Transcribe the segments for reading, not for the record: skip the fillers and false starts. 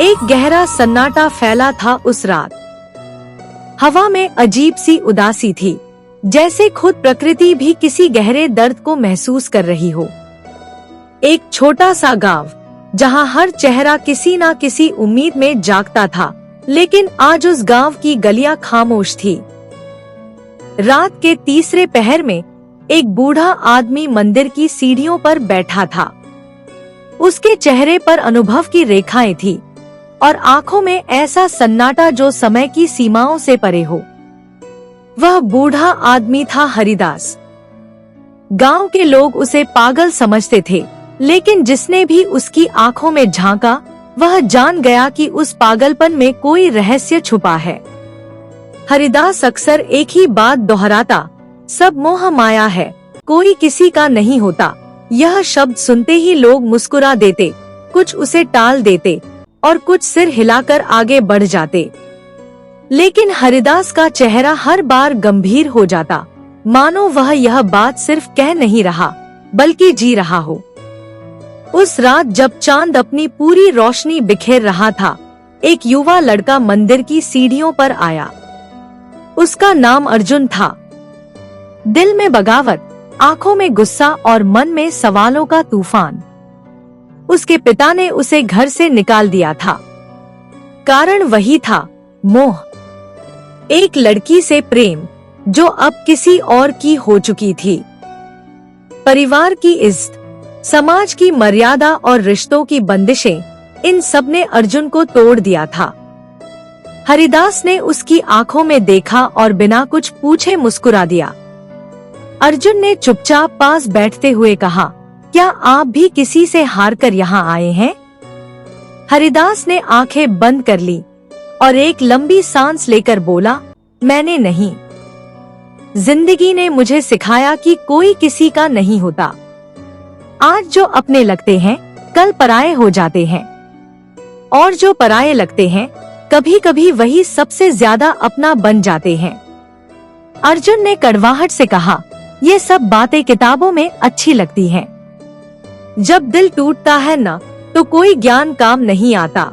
एक गहरा सन्नाटा फैला था उस रात। हवा में अजीब सी उदासी थी, जैसे खुद प्रकृति भी किसी गहरे दर्द को महसूस कर रही हो। एक छोटा सा गांव, जहां हर चेहरा किसी ना किसी उम्मीद में जागता था, लेकिन आज उस गांव की गलियां खामोश थी। रात के तीसरे पहर में एक बूढ़ा आदमी मंदिर की सीढ़ियों पर बैठा था। उसके चेहरे पर अनुभव की रेखाएं थी और आंखों में ऐसा सन्नाटा जो समय की सीमाओं से परे हो। वह बूढ़ा आदमी था हरिदास। गांव के लोग उसे पागल समझते थे, लेकिन जिसने भी उसकी आंखों में झांका, वह जान गया कि उस पागलपन में कोई रहस्य छुपा है। हरिदास अक्सर एक ही बात दोहराता, सब मोह माया है, कोई किसी का नहीं होता। यह शब्द सुनते ही लोग मुस्कुरा देते, कुछ उसे टाल देते और कुछ सिर हिलाकर आगे बढ़ जाते। लेकिन हरिदास का चेहरा हर बार गंभीर हो जाता, मानो वह यह बात सिर्फ कह नहीं रहा, बल्कि जी रहा हो। उस रात जब चांद अपनी पूरी रोशनी बिखेर रहा था, एक युवा लड़का मंदिर की सीढ़ियों पर आया। उसका नाम अर्जुन था। दिल में बगावत, आंखों में गुस्सा और मन में सवालों का तूफान। उसके पिता ने उसे घर से निकाल दिया था। कारण वही था, मोह। एक लड़की से प्रेम जो अब किसी और की हो चुकी थी। परिवार की इज्जत, समाज की मर्यादा और रिश्तों की बंदिशें, इन सब ने अर्जुन को तोड़ दिया था। हरिदास ने उसकी आंखों में देखा और बिना कुछ पूछे मुस्कुरा दिया। अर्जुन ने चुपचाप पास बैठते हुए कहा, क्या आप भी किसी से हार कर यहाँ आए हैं? हरिदास ने आंखें बंद कर ली और एक लंबी सांस लेकर बोला, मैंने नहीं। जिंदगी ने मुझे सिखाया कि कोई किसी का नहीं होता। आज जो अपने लगते हैं, कल पराये हो जाते हैं, और जो पराये लगते हैं, कभी कभी वही सबसे ज्यादा अपना बन जाते हैं। अर्जुन ने कड़वाहट से कहा, ये सब बातें किताबों में अच्छी लगती हैं। जब दिल टूटता है ना, तो कोई ज्ञान काम नहीं आता।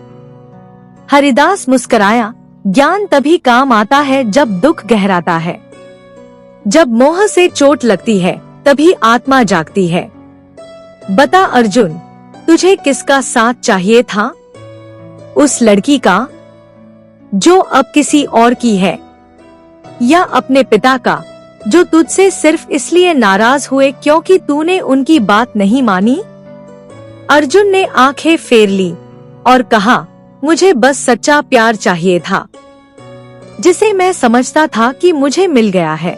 हरिदास मुस्कुराया, ज्ञान तभी काम आता है जब दुख गहराता है। जब मोह से चोट लगती है, तभी आत्मा जागती है। बता अर्जुन, तुझे किसका साथ चाहिए था? उस लड़की का जो अब किसी और की है, या अपने पिता का जो तुझसे सिर्फ इसलिए नाराज हुए क्योंकि तूने उनकी बात नहीं मानी? अर्जुन ने आंखें फेर ली और कहा, मुझे बस सच्चा प्यार चाहिए था, जिसे मैं समझता था कि मुझे मिल गया है।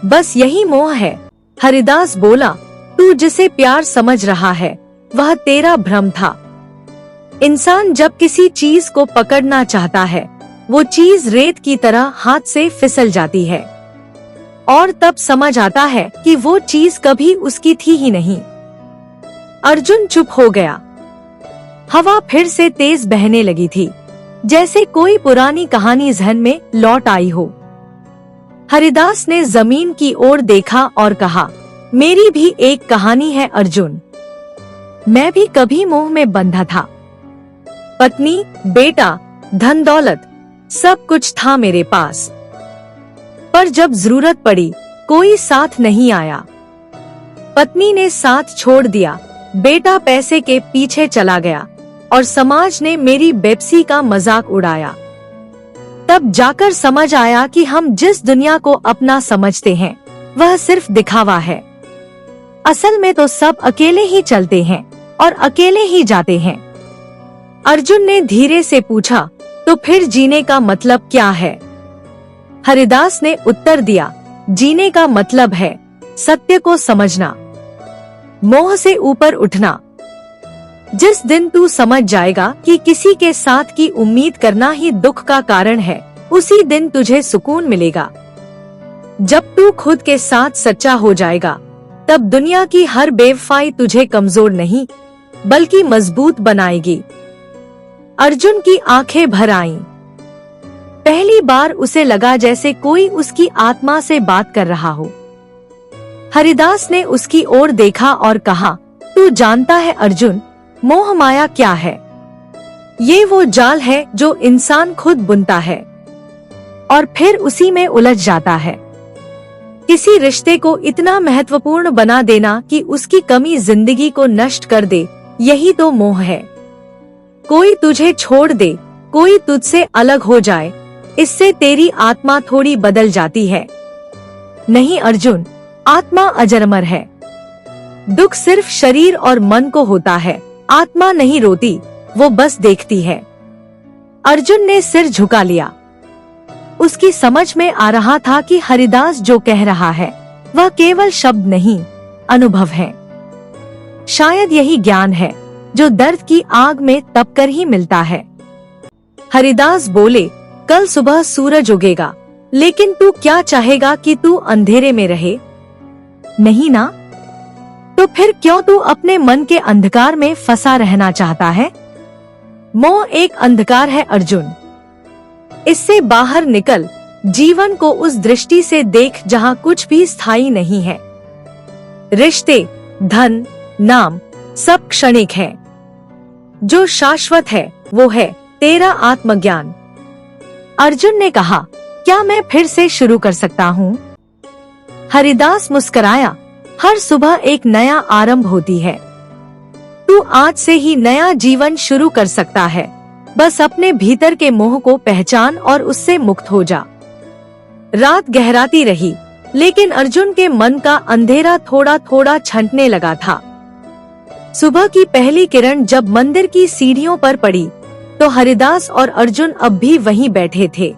बस यही मोह है। हरिदास बोला, तू जिसे प्यार समझ रहा है, वह तेरा भ्रम था। इंसान जब किसी चीज को पकड़ना चाहता है, वो चीज रेत की तरह हाथ से फिसल जाती है, और तब समझ आता है कि वो चीज कभी उसकी थी ही नहीं। अर्जुन चुप हो गया। हवा फिर से तेज बहने लगी थी, जैसे कोई पुरानी कहानी ज़हन में लौट आई हो। हरिदास ने जमीन की ओर देखा और कहा, मेरी भी एक कहानी है अर्जुन। मैं भी कभी मोह में बंधा था। पत्नी, बेटा, धन दौलत, सब कुछ था मेरे पास, पर जब जरूरत पड़ी, कोई साथ नहीं आया। पत्नी ने साथ छोड़ दिया, बेटा पैसे के पीछे चला गया, और समाज ने मेरी बेपसी का मजाक उड़ाया। तब जाकर समझ आया कि हम जिस दुनिया को अपना समझते हैं, वह सिर्फ दिखावा है। असल में तो सब अकेले ही चलते हैं और अकेले ही जाते हैं। अर्जुन ने धीरे से पूछा, तो फिर जीने का मतलब क्या है? हरिदास ने उत्तर दिया, जीने का मतलब है सत्य को समझना, मोह से ऊपर उठना। जिस दिन तू समझ जाएगा कि किसी के साथ की उम्मीद करना ही दुख का कारण है, उसी दिन तुझे सुकून मिलेगा। जब तू खुद के साथ सच्चा हो जाएगा, तब दुनिया की हर बेवफाई तुझे कमजोर नहीं, बल्कि मजबूत बनाएगी। अर्जुन की आंखें भर आईं। पहली बार उसे लगा जैसे कोई उसकी आत्मा से बात कर रहा हो। हरिदास ने उसकी ओर देखा और कहा, तू जानता है अर्जुन, मोह माया क्या है? ये वो जाल है जो इंसान खुद बुनता है और फिर उसी में उलझ जाता है। किसी रिश्ते को इतना महत्वपूर्ण बना देना कि उसकी कमी जिंदगी को नष्ट कर दे, यही तो मोह है। कोई तुझे छोड़ दे, कोई तुझसे अलग हो जाए, इससे तेरी आत्मा थोड़ी बदल जाती है। नहीं अर्जुन, आत्मा अजरमर है। दुख सिर्फ शरीर और मन को होता है, आत्मा नहीं रोती, वो बस देखती है। अर्जुन ने सिर झुका लिया। उसकी समझ में आ रहा था कि हरिदास जो कह रहा है वह केवल शब्द नहीं, अनुभव है। शायद यही ज्ञान है जो दर्द की आग में तपकर ही मिलता है। हरिदास बोले, कल सुबह सूरज उगेगा, लेकिन तू क्या चाहेगा कि तू अंधेरे में रहे? नहीं ना? तो फिर क्यों तू अपने मन के अंधकार में फंसा रहना चाहता है? मोह एक अंधकार है अर्जुन। इससे बाहर निकल, जीवन को उस दृष्टि से देख जहाँ कुछ भी स्थायी नहीं है। रिश्ते, धन, नाम सब क्षणिक है। जो शाश्वत है वो है तेरा आत्मज्ञान। अर्जुन ने कहा, क्या मैं फिर से शुरू कर सकता हूँ? हरिदास मुस्कुराया, हर सुबह एक नया आरंभ होती है। तू आज से ही नया जीवन शुरू कर सकता है। बस अपने भीतर के मोह को पहचान और उससे मुक्त हो जा। रात गहराती रही, लेकिन अर्जुन के मन का अंधेरा थोड़ा थोड़ा छंटने लगा था। सुबह की पहली किरण जब मंदिर की सीढ़ियों पर पड़ी, तो हरिदास और अर्जुन अब भी वहीं बैठे थे।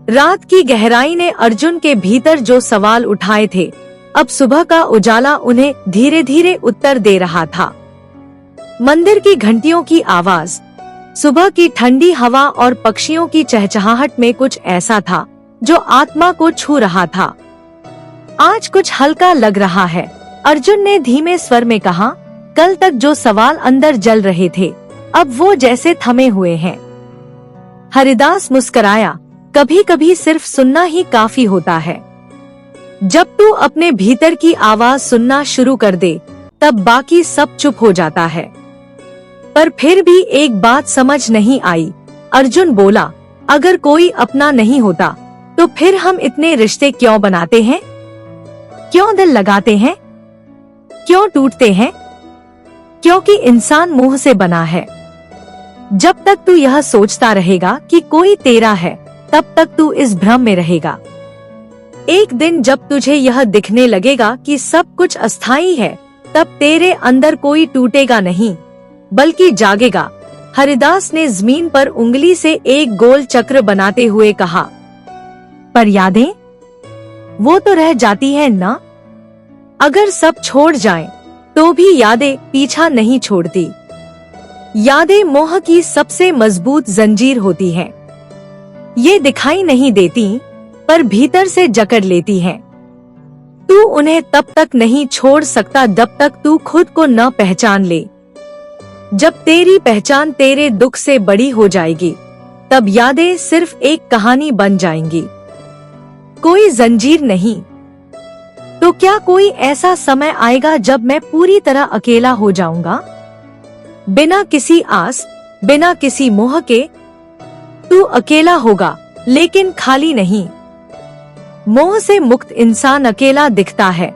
रात की गहराई ने अर्जुन के भीतर जो सवाल उठाए थे, अब सुबह का उजाला उन्हें धीरे धीरे उत्तर दे रहा था। मंदिर की घंटियों की आवाज, सुबह की ठंडी हवा और पक्षियों की चहचहाहट में कुछ ऐसा था जो आत्मा को छू रहा था। आज कुछ हल्का लग रहा है, अर्जुन ने धीमे स्वर में कहा। कल तक जो सवाल अंदर जल रहे थे, अब वो जैसे थमे हुए हैं। हरिदास मुस्कुराया, कभी कभी सिर्फ सुनना ही काफी होता है। जब तू अपने भीतर की आवाज सुनना शुरू कर दे, तब बाकी सब चुप हो जाता है। पर फिर भी एक बात समझ नहीं आई। अर्जुन बोला, अगर कोई अपना नहीं होता तो फिर हम इतने रिश्ते क्यों बनाते हैं? क्यों दिल लगाते हैं? क्यों टूटते हैं? क्योंकि इंसान मोह से बना है। जब तक तू यह सोचता रहेगा कि कोई तेरा है, तब तक तू इस भ्रम में रहेगा। एक दिन जब तुझे यह दिखने लगेगा कि सब कुछ अस्थायी है, तब तेरे अंदर कोई टूटेगा नहीं, बल्कि जागेगा। हरिदास ने जमीन पर उंगली से एक गोल चक्र बनाते हुए कहा, पर यादें, वो तो रह जाती है ना? अगर सब छोड़ जाएं, तो भी यादें पीछा नहीं छोड़ती। यादें मोह की सबसे मजबूत जंजीर होती हैं। ये दिखाई नहीं देती, पर भीतर से जकड़ लेती हैं। तू उन्हें तब तक नहीं छोड़ सकता जब तक तू खुद को न पहचान ले। जब तेरी पहचान तेरे दुख से बड़ी हो जाएगी, तब यादें सिर्फ एक कहानी बन जाएंगी, कोई जंजीर नहीं। तो क्या कोई ऐसा समय आएगा जब मैं पूरी तरह अकेला हो जाऊंगा, बिना किसी आस, बिना किसी मोह के? तू अकेला होगा, लेकिन खाली नहीं। मोह से मुक्त इंसान अकेला दिखता है,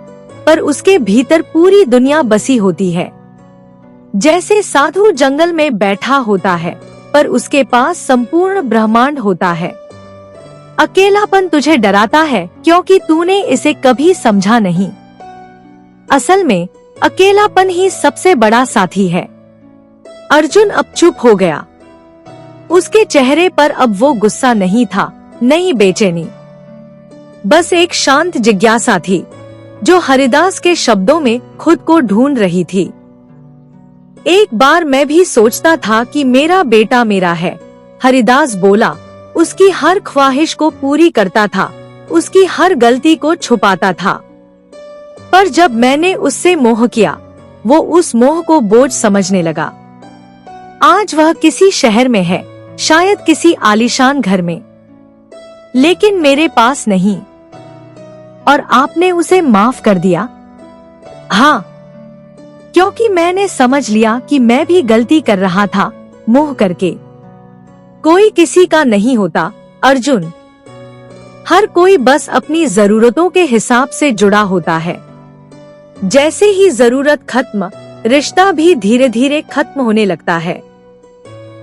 पर उसके भीतर पूरी दुनिया बसी होती है। जैसे साधु जंगल में बैठा होता है, पर उसके पास संपूर्ण ब्रह्मांड होता है। अकेलापन तुझे डराता है क्योंकि तूने इसे कभी समझा नहीं। असल में अकेलापन ही सबसे बड़ा साथी है। अर्जुन अब चुप हो गया। उसके चेहरे पर अब वो गुस्सा नहीं था, नहीं बेचैनी, बस एक शांत जिज्ञासा थी जो हरिदास के शब्दों में खुद को ढूंढ रही थी। एक बार मैं भी सोचता था कि मेरा बेटा मेरा है, हरिदास बोला। उसकी हर ख्वाहिश को पूरी करता था, उसकी हर गलती को छुपाता था। पर जब मैंने उससे मोह किया, वो उस मोह को बोझ समझने लगा। आज वह किसी शहर में है, शायद किसी आलीशान घर में, लेकिन मेरे पास नहीं। और आपने उसे माफ कर दिया? हाँ, क्योंकि मैंने समझ लिया कि मैं भी गलती कर रहा था, मोह करके। कोई किसी का नहीं होता अर्जुन। हर कोई बस अपनी जरूरतों के हिसाब से जुड़ा होता है। जैसे ही जरूरत खत्म, रिश्ता भी धीरे धीरे खत्म होने लगता है।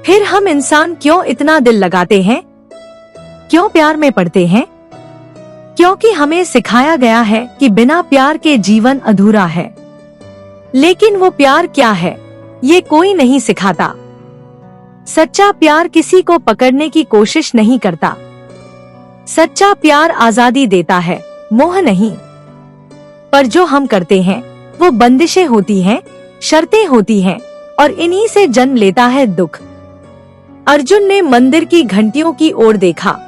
फिर हम इंसान क्यों इतना दिल लगाते हैं? क्यों प्यार में पड़ते हैं? क्योंकि हमें सिखाया गया है कि बिना प्यार के जीवन अधूरा है। लेकिन वो प्यार क्या है, ये कोई नहीं सिखाता। सच्चा प्यार किसी को पकड़ने की कोशिश नहीं करता। सच्चा प्यार आजादी देता है, मोह नहीं। पर जो हम करते हैं वो बंदिशें होती हैं, शर्तें होती हैं, और इन्हीं से जन्म लेता है दुख। अर्जुन ने मंदिर की घंटियों की ओर देखा।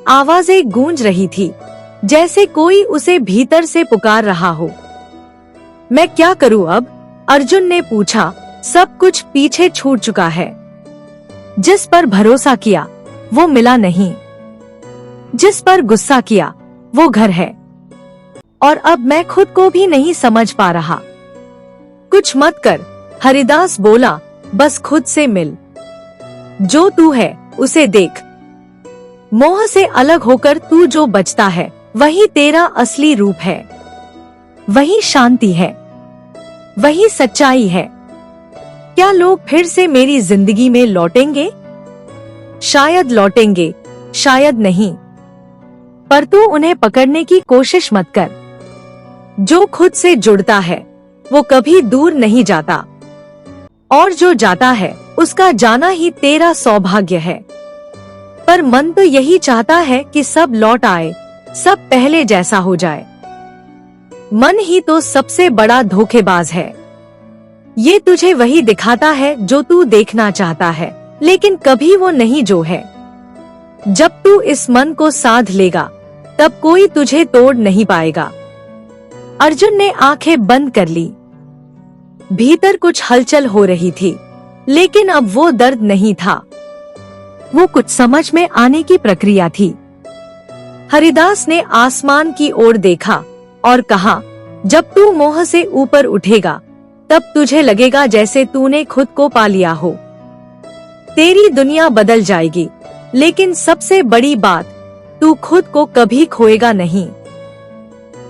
आवाजें गूंज रही थी, जैसे कोई उसे भीतर से पुकार रहा हो। मैं क्या करूं अब? अर्जुन ने पूछा। सब कुछ पीछे छूट चुका है। जिस पर भरोसा किया वो मिला नहीं। जिस पर गुस्सा किया वो घर है। और अब मैं खुद को भी नहीं समझ पा रहा। कुछ मत कर, हरिदास बोला, बस खुद से मिल। जो तू है उसे देख। मोह से अलग होकर तू जो बचता है वही तेरा असली रूप है। वही शांति है, वही सच्चाई है। क्या लोग फिर से मेरी जिंदगी में लौटेंगे? शायद लौटेंगे, शायद नहीं। पर तू उन्हें पकड़ने की कोशिश मत कर। जो खुद से जुड़ता है वो कभी दूर नहीं जाता, और जो जाता है उसका जाना ही तेरा सौभाग्य है। पर मन तो यही चाहता है कि सब लौट आए, सब पहले जैसा हो जाए। मन ही तो सबसे बड़ा धोखेबाज है। ये तुझे वही दिखाता है जो तू देखना चाहता है, लेकिन कभी वो नहीं जो है। जब तू इस मन को साध लेगा तब कोई तुझे तोड़ नहीं पाएगा। अर्जुन ने आंखें बंद कर ली। भीतर कुछ हलचल हो रही थी, लेकिन अब वो दर्द नहीं था, वो कुछ समझ में आने की प्रक्रिया थी। हरिदास ने आसमान की ओर देखा और कहा, जब तू मोह से ऊपर उठेगा तब तुझे लगेगा जैसे तूने खुद को पा लिया हो। तेरी दुनिया बदल जाएगी, लेकिन सबसे बड़ी बात, तू खुद को कभी खोएगा नहीं।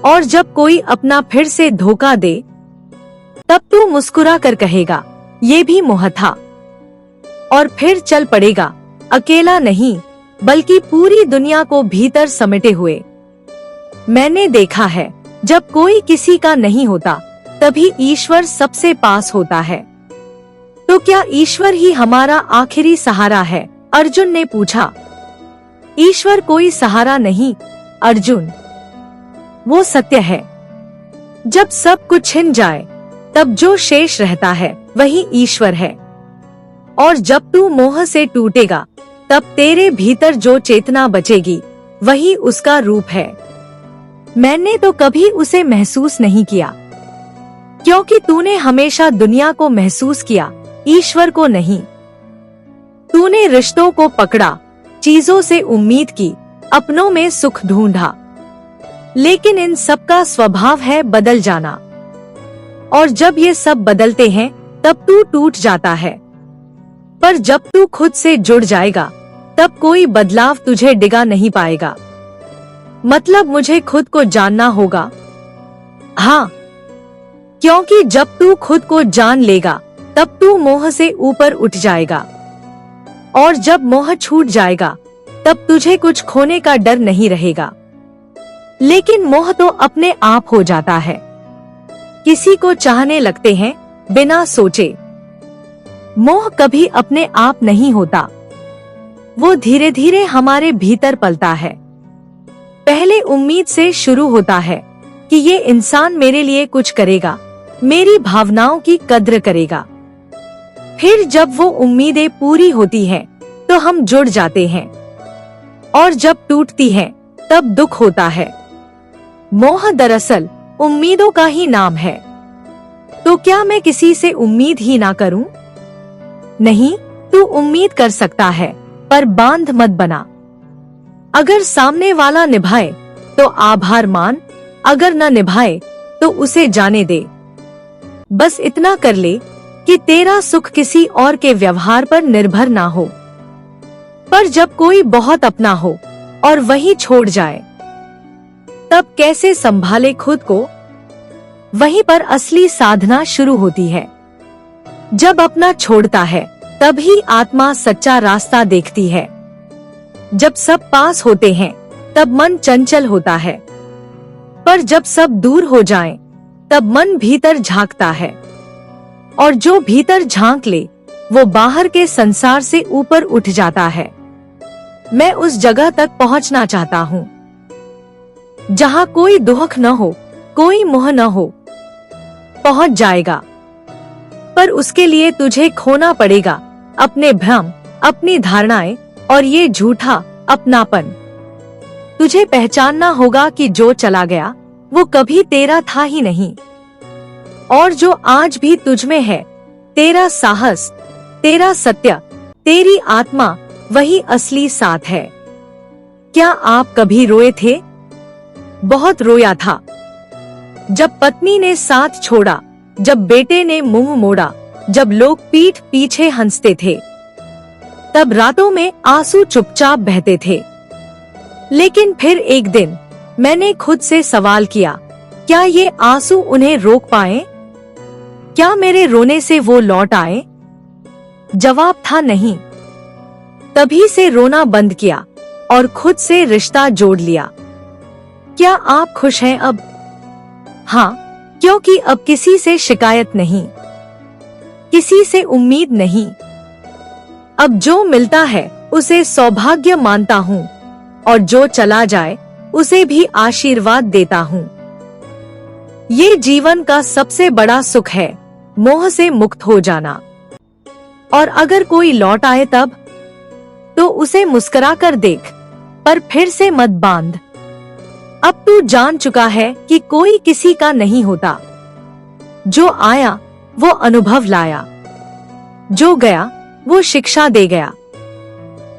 और जब कोई अपना फिर से धोखा दे तब तू मुस्कुरा कर कहेगा, ये भी मोह था। और फिर चल पड़ेगा, अकेला नहीं बल्कि पूरी दुनिया को भीतर समेटे हुए। मैंने देखा है, जब कोई किसी का नहीं होता तभी ईश्वर सबसे पास होता है। तो क्या ईश्वर ही हमारा आखिरी सहारा है? अर्जुन ने पूछा। ईश्वर कोई सहारा नहीं अर्जुन, वो सत्य है। जब सब कुछ छिन जाए तब जो शेष रहता है वही ईश्वर है। और जब तू मोह से टूटेगा तब तेरे भीतर जो चेतना बचेगी वही उसका रूप है। मैंने तो कभी उसे महसूस नहीं किया, क्योंकि तूने हमेशा दुनिया को महसूस किया, ईश्वर को नहीं। तूने रिश्तों को पकड़ा, चीजों से उम्मीद की, अपनों में सुख ढूंढा। लेकिन इन सब का स्वभाव है बदल जाना। और जब ये सब बदलते हैं तब तू टूट जाता है। पर जब तू खुद से जुड़ जाएगा तब कोई बदलाव तुझे डिगा नहीं पाएगा। मतलब मुझे खुद को जानना होगा। हाँ, क्योंकि जब तू खुद को जान लेगा तब तू मोह से ऊपर उठ जाएगा। और जब मोह छूट जाएगा तब तुझे कुछ खोने का डर नहीं रहेगा। लेकिन मोह तो अपने आप हो जाता है। किसी को चाहने लगते हैं बिना सोचे। मोह कभी अपने आप नहीं होता, वो धीरे धीरे हमारे भीतर पलता है। पहले उम्मीद से शुरू होता है कि ये इंसान मेरे लिए कुछ करेगा, मेरी भावनाओं की कद्र करेगा। फिर जब वो उम्मीदें पूरी होती हैं, तो हम जुड़ जाते हैं। और जब टूटती हैं, तब दुख होता है। मोह दरअसल उम्मीदों का ही नाम है। तो क्या मैं किसी से उम्मीद ही ना करूं? नहीं, तू उम्मीद कर सकता है, पर बांध मत बना। अगर सामने वाला निभाए तो आभार मान, अगर न निभाए तो उसे जाने दे। बस इतना कर ले कि तेरा सुख किसी और के व्यवहार पर निर्भर ना हो। पर जब कोई बहुत अपना हो और वही छोड़ जाए, तब कैसे संभाले खुद को? वहीं पर असली साधना शुरू होती है। जब अपना छोड़ता है, तभी आत्मा सच्चा रास्ता देखती है। जब सब पास होते हैं, तब मन चंचल होता है। पर जब सब दूर हो जाएं, तब मन भीतर झांकता है। और जो भीतर झांक ले, वो बाहर के संसार से ऊपर उठ जाता है। मैं उस जगह तक पहुंचना चाहता हूँ जहाँ कोई दुख न हो, कोई मोह न हो। पहुंच जाएगा, पर उसके लिए तुझे खोना पड़ेगा अपने भ्रम, अपनी धारणाएं और ये झूठा अपनापन। तुझे पहचानना होगा कि जो चला गया वो कभी तेरा था ही नहीं, और जो आज भी तुझ में है, तेरा साहस, तेरा सत्य, तेरी आत्मा, वही असली साथ है। क्या आप कभी रोए थे? बहुत रोया था। जब पत्नी ने साथ छोड़ा, जब बेटे ने मुंह मोड़ा, जब लोग पीठ पीछे हंसते थे, तब रातों में आंसू चुपचाप बहते थे। लेकिन फिर एक दिन मैंने खुद से सवाल किया, क्या ये आंसू उन्हें रोक पाए? क्या मेरे रोने से वो लौट आए? जवाब था नहीं। तभी से रोना बंद किया और खुद से रिश्ता जोड़ लिया। क्या आप खुश हैं अब? हाँ, क्योंकि अब किसी से शिकायत नहीं, किसी से उम्मीद नहीं। अब जो मिलता है उसे सौभाग्य मानता हूँ, और जो चला जाए उसे भी आशीर्वाद देता हूँ। ये जीवन का सबसे बड़ा सुख है, मोह से मुक्त हो जाना। और अगर कोई लौट आए तब तो उसे मुस्कुरा कर देख, पर फिर से मत बांध। अब तू जान चुका है कि कोई किसी का नहीं होता। जो आया वो अनुभव लाया, जो गया वो शिक्षा दे गया,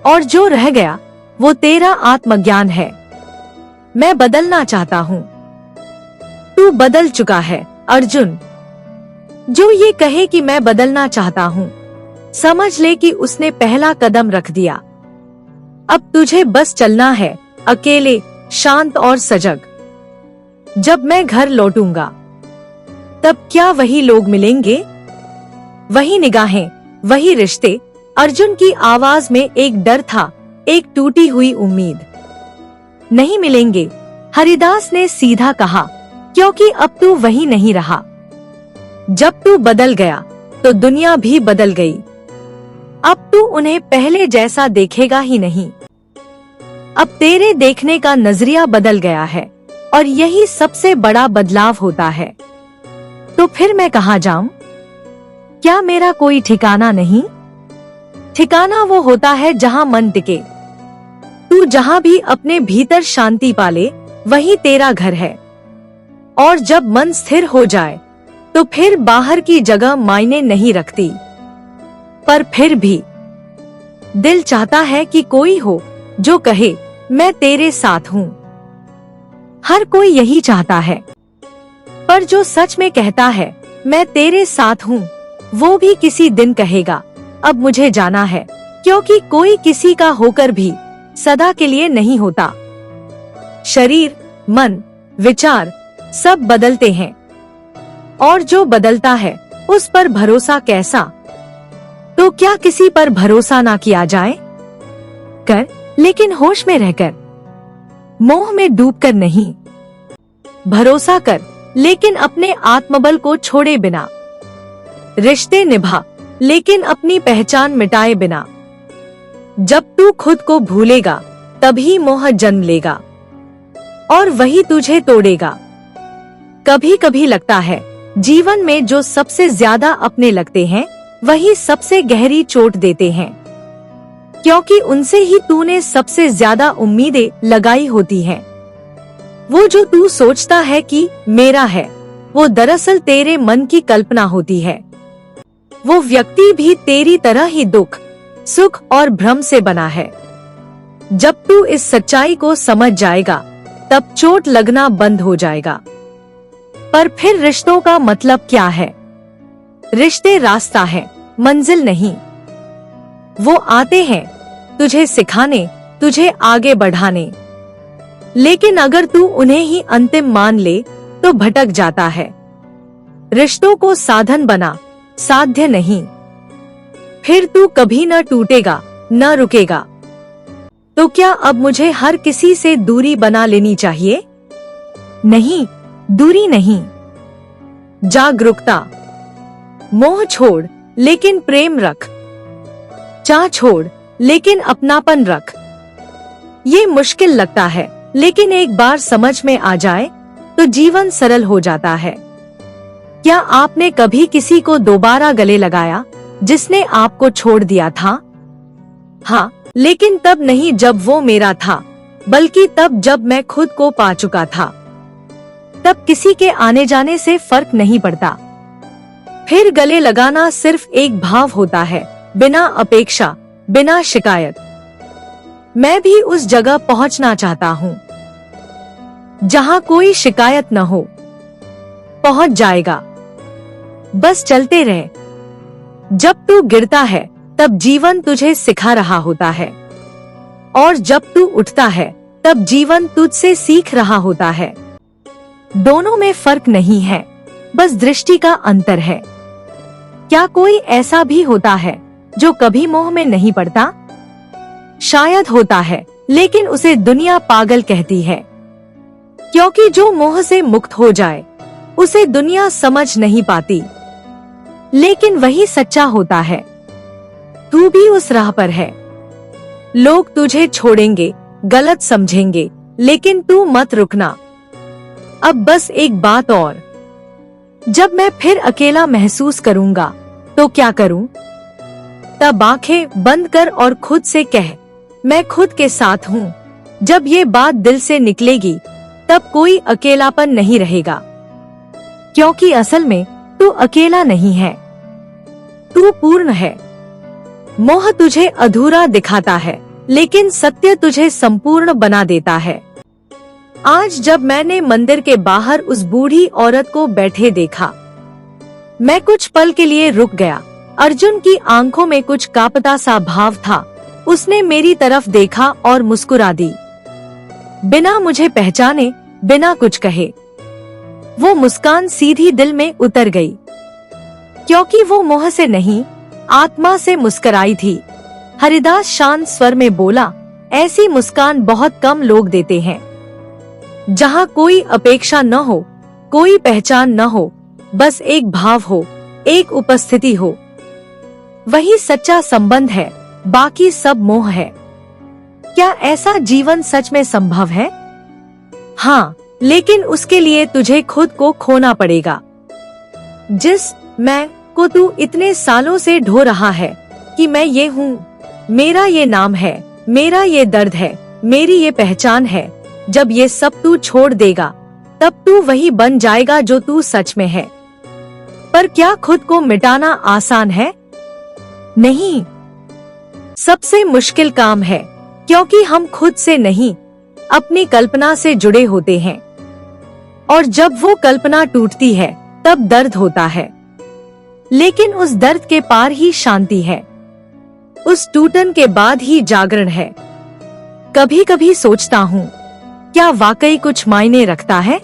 और जो रह गया वो तेरा आत्मज्ञान है। मैं बदलना चाहता हूँ। तू बदल चुका है अर्जुन। जो ये कहे कि मैं बदलना चाहता हूँ, समझ ले कि उसने पहला कदम रख दिया। अब तुझे बस चलना है, अकेले, शांत और सजग। जब मैं घर लौटूंगा, तब क्या वही लोग मिलेंगे? वही निगाहें, वही रिश्ते? अर्जुन की आवाज में एक डर था, एक टूटी हुई उम्मीद। नहीं मिलेंगे, हरिदास ने सीधा कहा, क्योंकि अब तू वही नहीं रहा। जब तू बदल गया, तो दुनिया भी बदल गई। अब तू उन्हें पहले जैसा देखेगा ही नहीं। अब तेरे देखने का नजरिया बदल गया है, और यही सबसे बड़ा बदलाव होता है। तो फिर मैं कहाँ जाऊं? क्या मेरा कोई ठिकाना नहीं? ठिकाना वो होता है जहाँ मन टिके। तू जहाँ भी अपने भीतर शांति पाले, वही तेरा घर है। और जब मन स्थिर हो जाए, तो फिर बाहर की जगह मायने नहीं रखती। पर फिर भी दिल चाहता है कि कोई हो जो कहे, मैं तेरे साथ हूँ। हर कोई यही चाहता है। पर जो सच में कहता है, मैं तेरे साथ हूँ, वो भी किसी दिन कहेगा, अब मुझे जाना है। क्योंकि कोई किसी का होकर भी सदा के लिए नहीं होता। शरीर, मन, विचार सब बदलते हैं, और जो बदलता है उस पर भरोसा कैसा? तो क्या किसी पर भरोसा ना किया जाए? कर, लेकिन होश में रहकर, मोह में डूबकर नहीं। भरोसा कर, लेकिन अपने आत्मबल को छोड़े बिना। रिश्ते निभा, लेकिन अपनी पहचान मिटाए बिना। जब तू खुद को भूलेगा, तभी मोह जन्म लेगा, और वही तुझे तोड़ेगा। कभी कभी लगता है जीवन में जो सबसे ज्यादा अपने लगते हैं, वही सबसे गहरी चोट देते हैं, क्योंकि उनसे ही तूने सबसे ज्यादा उम्मीदें लगाई होती हैं। वो जो तू सोचता है कि मेरा है, वो दरअसल तेरे मन की कल्पना होती है। वो व्यक्ति भी तेरी तरह ही दुख, सुख और भ्रम से बना है। जब तू इस सच्चाई को समझ जाएगा, तब चोट लगना बंद हो जाएगा। पर फिर रिश्तों का मतलब क्या है? रिश्ते रास्ता है, मंजिल नहीं। वो आते हैं तुझे सिखाने, तुझे आगे बढ़ाने, लेकिन अगर तू उन्हें ही अंतिम मान ले तो भटक जाता है। रिश्तों को साधन बना, साध्य नहीं, फिर तू कभी न टूटेगा, न रुकेगा। तो क्या अब मुझे हर किसी से दूरी बना लेनी चाहिए? नहीं, दूरी नहीं, जागरूकता। मोह छोड़ लेकिन प्रेम रख, चाह छोड़ लेकिन अपनापन रख। ये मुश्किल लगता है, लेकिन एक बार समझ में आ जाए तो जीवन सरल हो जाता है। क्या आपने कभी किसी को दोबारा गले लगाया जिसने आपको छोड़ दिया था? हाँ, लेकिन तब नहीं जब वो मेरा था, बल्कि तब जब मैं खुद को पा चुका था। तब किसी के आने जाने से फर्क नहीं पड़ता। फिर गले लगाना सिर्फ एक भाव होता है, बिना अपेक्षा, बिना शिकायत। मैं भी उस जगह पहुंचना चाहता हूँ जहाँ कोई शिकायत न हो। पहुंच जाएगा, बस चलते रहे। जब तू गिरता है तब जीवन तुझे सिखा रहा होता है, और जब तू उठता है तब जीवन तुझसे सीख रहा होता है। दोनों में फर्क नहीं है, बस दृष्टि का अंतर है। क्या कोई ऐसा भी होता है जो कभी मोह में नहीं पड़ता? शायद होता है, लेकिन उसे दुनिया पागल कहती है, क्योंकि जो मोह से मुक्त हो जाए उसे दुनिया समझ नहीं पाती। लेकिन वही सच्चा होता है। तू भी उस राह पर है। लोग तुझे छोड़ेंगे, गलत समझेंगे, लेकिन तू मत रुकना। अब बस एक बात और, जब मैं फिर अकेला महसूस करूंगा तो क्या करूं? तब आंखें बंद कर और खुद से कह, मैं खुद के साथ हूँ। जब ये बात दिल से निकलेगी तब कोई अकेलापन नहीं रहेगा, क्योंकि असल में तू अकेला नहीं है, तू पूर्ण है। मोह तुझे अधूरा दिखाता है, लेकिन सत्य तुझे संपूर्ण बना देता है। आज जब मैंने मंदिर के बाहर उस बूढ़ी औरत को बैठे देखा, मैं कुछ पल के लिए रुक गया। अर्जुन की आंखों में कुछ कांपता सा भाव था। उसने मेरी तरफ देखा और मुस्कुरा दी, बिना मुझे पहचाने, बिना कुछ कहे। वो मुस्कान सीधी दिल में उतर गई, क्योंकि वो मोह से नहीं, आत्मा से मुस्कुराई थी। हरिदास शांत स्वर में बोला, ऐसी मुस्कान बहुत कम लोग देते हैं, जहाँ कोई अपेक्षा न हो, कोई पहचान न हो, बस एक भाव हो, एक उपस्थिति हो। वही सच्चा संबंध है, बाकी सब मोह है। क्या ऐसा जीवन सच में संभव है? हाँ, लेकिन उसके लिए तुझे खुद को खोना पड़ेगा। जिस मैं को तू इतने सालों से ढो रहा है कि मैं ये हूँ, मेरा ये नाम है, मेरा ये दर्द है, मेरी ये पहचान है। जब ये सब तू छोड़ देगा तब तू वही बन जाएगा जो तू सच में है। पर क्या खुद को मिटाना आसान है? नहीं, सबसे मुश्किल काम है, क्योंकि हम खुद से नहीं, अपनी कल्पना से जुड़े होते हैं। और जब वो कल्पना टूटती है तब दर्द होता है, लेकिन उस दर्द के पार ही शांति है। उस टूटन के बाद ही जागरण है। कभी कभी सोचता हूँ, क्या वाकई कुछ मायने रखता है?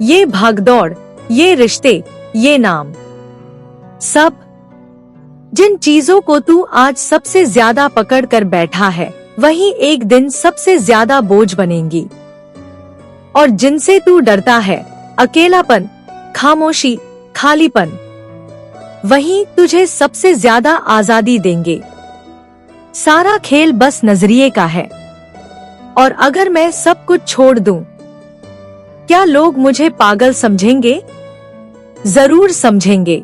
ये भागदौड़, ये रिश्ते, ये नाम, सब। जिन चीजों को तू आज सबसे ज्यादा पकड़ कर बैठा है, वही एक दिन सबसे ज्यादा बोझ बनेंगी। और जिनसे तू डरता है, अकेलापन, खामोशी, खालीपन, वही तुझे सबसे ज्यादा आजादी देंगे। सारा खेल बस नजरिए का है। और अगर मैं सब कुछ छोड़ दूं, क्या लोग मुझे पागल समझेंगे? जरूर समझेंगे।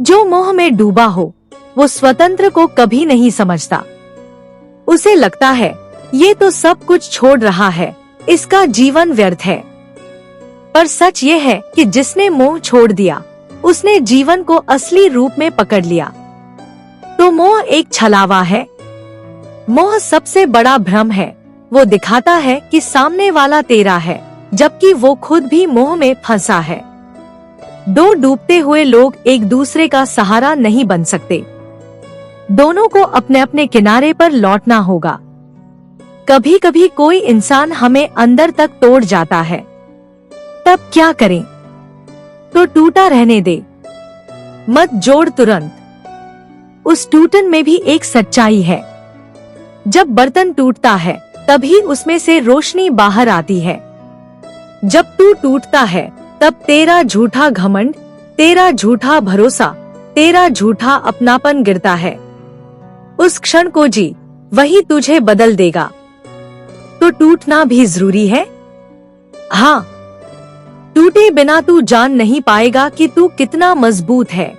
जो मोह में डूबा हो, वो स्वतंत्र को कभी नहीं समझता। उसे लगता है ये तो सब कुछ छोड़ रहा है, इसका जीवन व्यर्थ है। पर सच ये है कि जिसने मोह छोड़ दिया, उसने जीवन को असली रूप में पकड़ लिया। तो मोह एक छलावा है। मोह सबसे बड़ा भ्रम है। वो दिखाता है कि सामने वाला तेरा है, जबकि वो खुद भी मोह में फंसा है। दो डूबते हुए लोग एक दूसरे का सहारा नहीं बन सकते। दोनों को अपने अपने किनारे पर लौटना होगा। कभी कभी कोई इंसान हमें अंदर तक तोड़ जाता है, तब क्या करें? तो टूटा रहने दे, मत जोड़ तुरंत। उस टूटन में भी एक सच्चाई है। जब बर्तन टूटता है तभी उसमें से रोशनी बाहर आती है। जब तू टूटता है तब तेरा झूठा घमंड, तेरा झूठा भरोसा, तेरा झूठा अपनापन गिरता है। उस क्षण को जी, वही तुझे बदल देगा। तो टूटना भी जरूरी है। हाँ, टूटे बिना तू जान नहीं पाएगा कि तू कितना मजबूत है।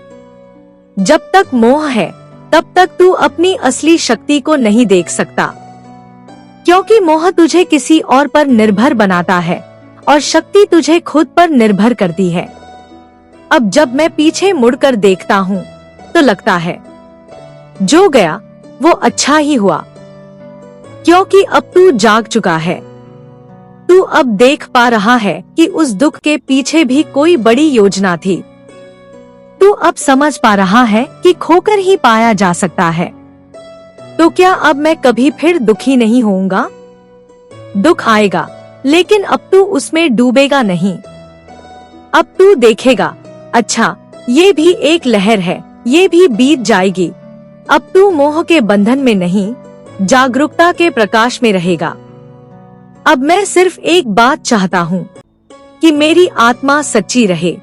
जब तक मोह है तब तक तू अपनी असली शक्ति को नहीं देख सकता, क्योंकि मोह तुझे किसी और पर निर्भर बनाता है और शक्ति तुझे खुद पर निर्भर करती है। अब जब मैं पीछे मुड़कर देखता हूँ तो लगता है जो गया वो अच्छा ही हुआ, क्योंकि अब तू जाग चुका है। तू अब देख पा रहा है कि उस दुख के पीछे भी कोई बड़ी योजना थी। तू अब समझ पा रहा है कि खोकर ही पाया जा सकता है। तो क्या अब मैं कभी फिर दुखी नहीं होऊंगा? दुख आएगा, लेकिन अब तू उसमें डूबेगा नहीं। अब तू देखेगा, अच्छा ये भी एक लहर है, ये भी बीत जाएगी। अब तू मोह के बंधन में नहीं, जागरूकता के प्रकाश में रहेगा। अब मैं सिर्फ एक बात चाहता हूँ कि मेरी आत्मा सच्ची रहे,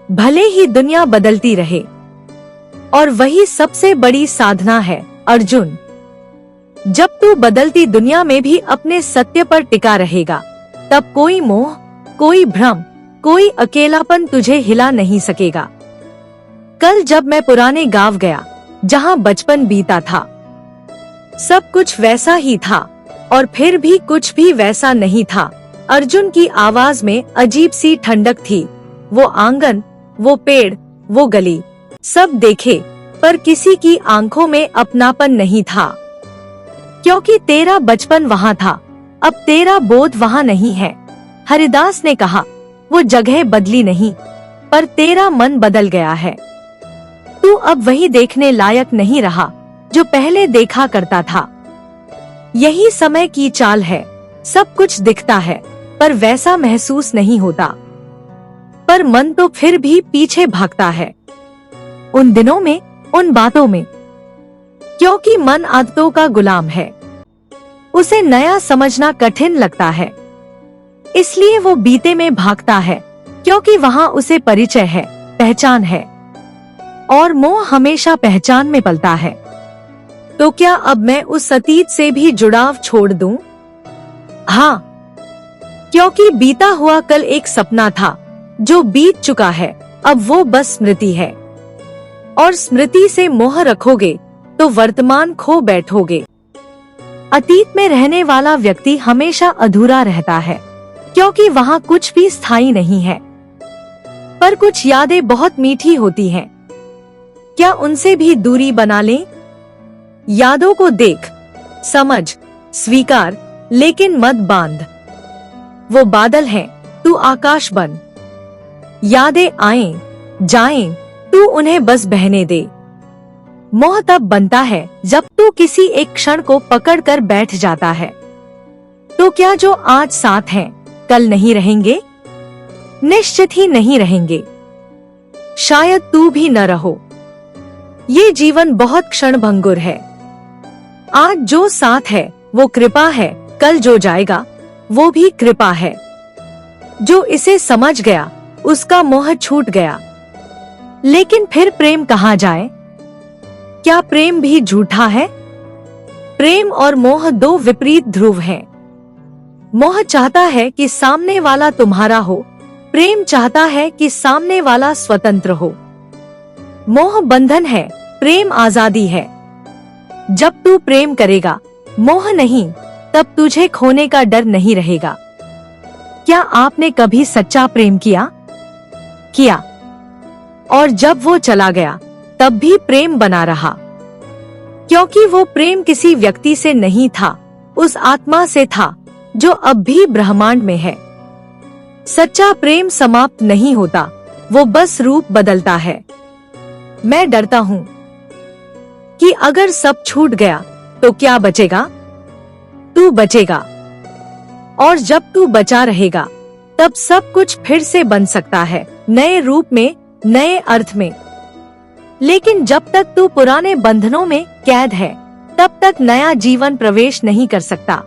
भले ही दुनिया बदलती रहे। और वही सबसे बड़ी साधना है अर्जुन। जब तू बदलती दुनिया में भी अपने सत्य पर टिका रहेगा, तब कोई मोह, कोई भ्रम, कोई अकेलापन तुझे हिला नहीं सकेगा। कल जब मैं पुराने गांव गया जहां बचपन बीता था, सब कुछ वैसा ही था और फिर भी कुछ भी वैसा नहीं था। अर्जुन की आवाज में अजीब सी ठंडक थी। वो आंगन, वो पेड़, वो गली, सब देखे पर किसी की आंखों में अपनापन नहीं था, क्योंकि तेरा बचपन वहाँ था, अब तेरा बोध वहाँ नहीं है। हरिदास ने कहा, वो जगह बदली नहीं, पर तेरा मन बदल गया है। तू अब वही देखने लायक नहीं रहा जो पहले देखा करता था। यही समय की चाल है, सब कुछ दिखता है पर वैसा महसूस नहीं होता। पर मन तो फिर भी पीछे भागता है, उन दिनों में, उन बातों में, क्योंकि मन आदतों का गुलाम है। उसे नया समझना कठिन लगता है, इसलिए वो बीते में भागता है, क्योंकि वहाँ उसे परिचय है, पहचान है। और मोह हमेशा पहचान में पलता है। तो क्या अब मैं उस अतीत से भी जुड़ाव छोड़ दूं? हाँ, क्योंकि बीता हुआ कल एक सपना था जो बीत चुका है, अब वो बस स्मृति है। और स्मृति से मोह रखोगे तो वर्तमान खो बैठोगे। अतीत में रहने वाला व्यक्ति हमेशा अधूरा रहता है, क्योंकि वहाँ कुछ भी स्थायी नहीं है। पर कुछ यादें बहुत मीठी होती हैं। क्या उनसे भी दूरी बना लें? यादों को देख, समझ, स्वीकार, लेकिन मत बांध। वो बादल हैं, तू आकाश बन। यादें आएं, जाएं, तू उन्हें बस बहने दे। मोह तब बनता है जब तू किसी एक क्षण को पकड़कर बैठ जाता है। तो क्या जो आज साथ हैं, कल नहीं रहेंगे? निश्चित ही नहीं रहेंगे। शायद तू भी न रहो। ये जीवन बहुत क्षणभंगुर है। आज जो साथ है वो कृपा है, कल जो जाएगा वो भी कृपा है। जो इसे समझ गया उसका मोह छूट गया। लेकिन फिर प्रेम कहाँ जाए? क्या प्रेम भी झूठा है? प्रेम और मोह दो विपरीत ध्रुव हैं। मोह चाहता है कि सामने वाला तुम्हारा हो, प्रेम चाहता है कि सामने वाला स्वतंत्र हो। मोह बंधन है, प्रेम आजादी है। जब तू प्रेम करेगा, मोह नहीं, तब तुझे खोने का डर नहीं रहेगा। क्या आपने कभी सच्चा प्रेम किया? किया। और जब वो चला गया तब भी प्रेम बना रहा, क्योंकि वो प्रेम किसी व्यक्ति से नहीं था, उस आत्मा से था जो अब भी ब्रह्मांड में है। सच्चा प्रेम समाप्त नहीं होता, वो बस रूप बदलता है। मैं डरता हूँ कि अगर सब छूट गया तो क्या बचेगा? तू बचेगा, और जब तू बचा रहेगा तब सब कुछ फिर से बन सकता है, नए रूप में, नए अर्थ में। लेकिन जब तक तू पुराने बंधनों में कैद है, तब तक नया जीवन प्रवेश नहीं कर सकता।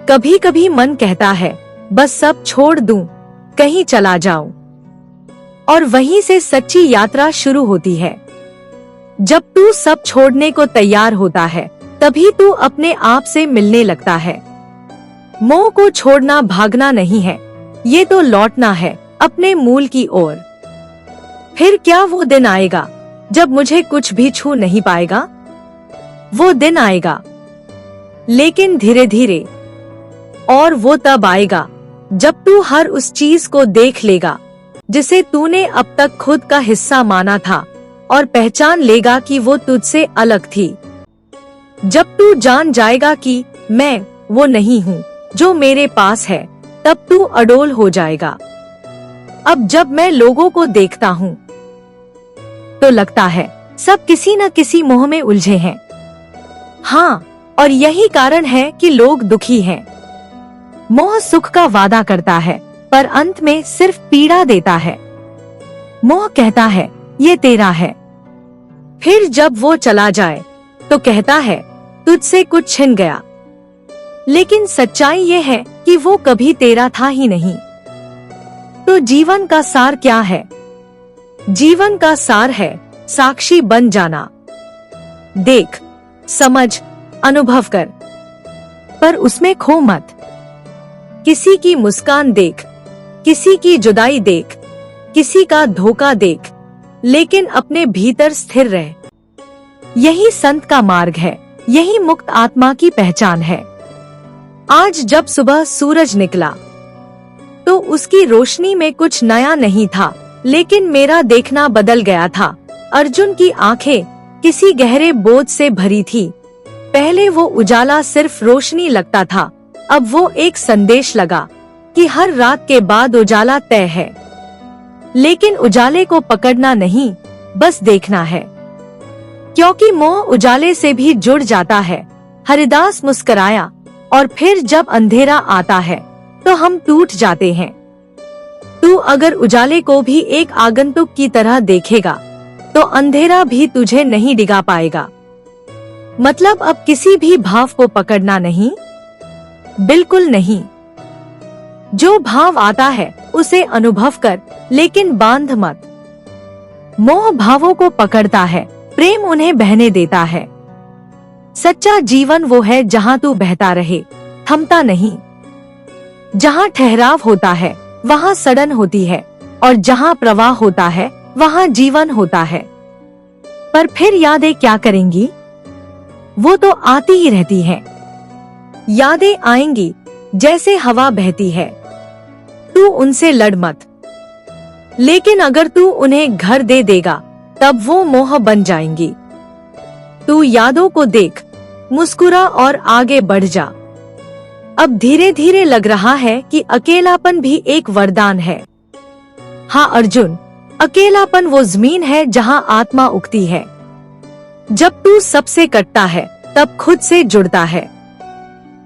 कभी कभी मन कहता है बस सब छोड़ दूं, कहीं चला जाऊं, और वहीं से सच्ची यात्रा शुरू होती है। जब तू सब छोड़ने को तैयार होता है, तभी तू अपने आप से मिलने लगता है। मोह को छोड़ना भागना नहीं है, ये तो लौटना है अपने मूल की ओर। फिर क्या वो दिन आएगा जब मुझे कुछ भी छू नहीं पाएगा? वो दिन आएगा, लेकिन धीरे धीरे, और वो तब आएगा जब तू हर उस चीज को देख लेगा जिसे तूने अब तक खुद का हिस्सा माना था, और पहचान लेगा कि वो तुझसे अलग थी। जब तू जान जाएगा कि मैं वो नहीं हूँ जो मेरे पास है, तब तू अडोल हो जाएगा। अब जब मैं लोगों को देखता हूँ तो लगता है सब किसी न किसी मोह में उलझे हैं। हाँ, और यही कारण है कि लोग दुखी हैं। मोह सुख का वादा करता है, पर अंत में सिर्फ पीड़ा देता है। मोह कहता है ये तेरा है, फिर जब वो चला जाए तो कहता है तुझसे कुछ छिन गया। लेकिन सच्चाई ये है कि वो कभी तेरा था ही नहीं। तो जीवन का सार क्या है? जीवन का सार है साक्षी बन जाना। देख, समझ, अनुभव कर, पर उसमें खो मत। किसी की मुस्कान देख, किसी की जुदाई देख, किसी का धोखा देख, लेकिन अपने भीतर स्थिर रह। यही संत का मार्ग है, यही मुक्त आत्मा की पहचान है। आज जब सुबह सूरज निकला तो उसकी रोशनी में कुछ नया नहीं था, लेकिन मेरा देखना बदल गया था। अर्जुन की आंखें किसी गहरे बोझ से भरी थी। पहले वो उजाला सिर्फ रोशनी लगता था, अब वो एक संदेश लगा कि हर रात के बाद उजाला तय है। लेकिन उजाले को पकड़ना नहीं, बस देखना है, क्योंकि मोह उजाले से भी जुड़ जाता है। हरिदास मुस्कुराया, और फिर जब अंधेरा आता है तो हम टूट जाते हैं। तू अगर उजाले को भी एक आगंतुक की तरह देखेगा तो अंधेरा भी तुझे नहीं डिगा पाएगा। मतलब अब किसी भी भाव को पकड़ना नहीं, बिल्कुल नहीं। जो भाव आता है उसे अनुभव कर, लेकिन बांध मत। मोह भावों को पकड़ता है, प्रेम उन्हें बहने देता है। सच्चा जीवन वो है जहाँ तू बहता रहे, थमता नहीं। जहाँ ठहराव होता है वहाँ सड़न होती है, और जहाँ प्रवाह होता है वहाँ जीवन होता है। पर फिर यादें क्या करेंगी? वो तो आती ही रहती हैं। यादें आएंगी जैसे हवा बहती है, तू उनसे लड़ मत। लेकिन अगर तू उन्हें घर दे देगा तब वो मोह बन जाएंगी। तू यादों को देख, मुस्कुरा और आगे बढ़ जा। अब धीरे धीरे लग रहा है कि अकेलापन भी एक वरदान है। हाँ अर्जुन, अकेलापन वो जमीन है जहाँ आत्मा उगती है। जब तू सबसे कटता है तब खुद से जुड़ता है।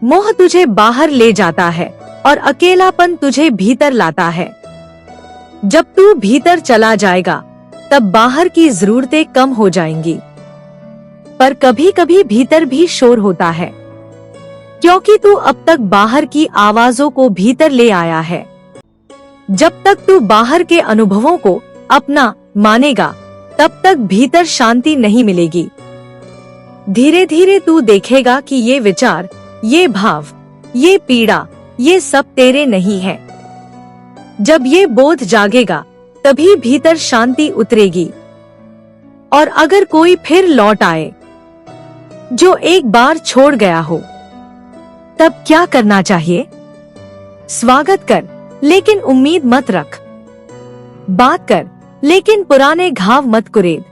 मोह तुझे बाहर ले जाता है और अकेलापन तुझे भीतर लाता है। जब तू भीतर चला जाएगा तब बाहर की जरूरतें कम हो जाएंगी। पर कभी कभी भीतर भी शोर होता है, क्योंकि तू अब तक बाहर की आवाजों को भीतर ले आया है। जब तक तू बाहर के अनुभवों को अपना मानेगा तब तक भीतर शांति नहीं मिलेगी। धीरे धीरे तू देखेगा कि ये विचार, ये भाव, ये पीड़ा, ये सब तेरे नहीं है। जब ये बोध जागेगा तभी भीतर शांति उतरेगी। और अगर कोई फिर लौट आए जो एक बार छोड़ गया हो, तब क्या करना चाहिए? स्वागत कर, लेकिन उम्मीद मत रख। बात कर, लेकिन पुराने घाव मत कुरेद।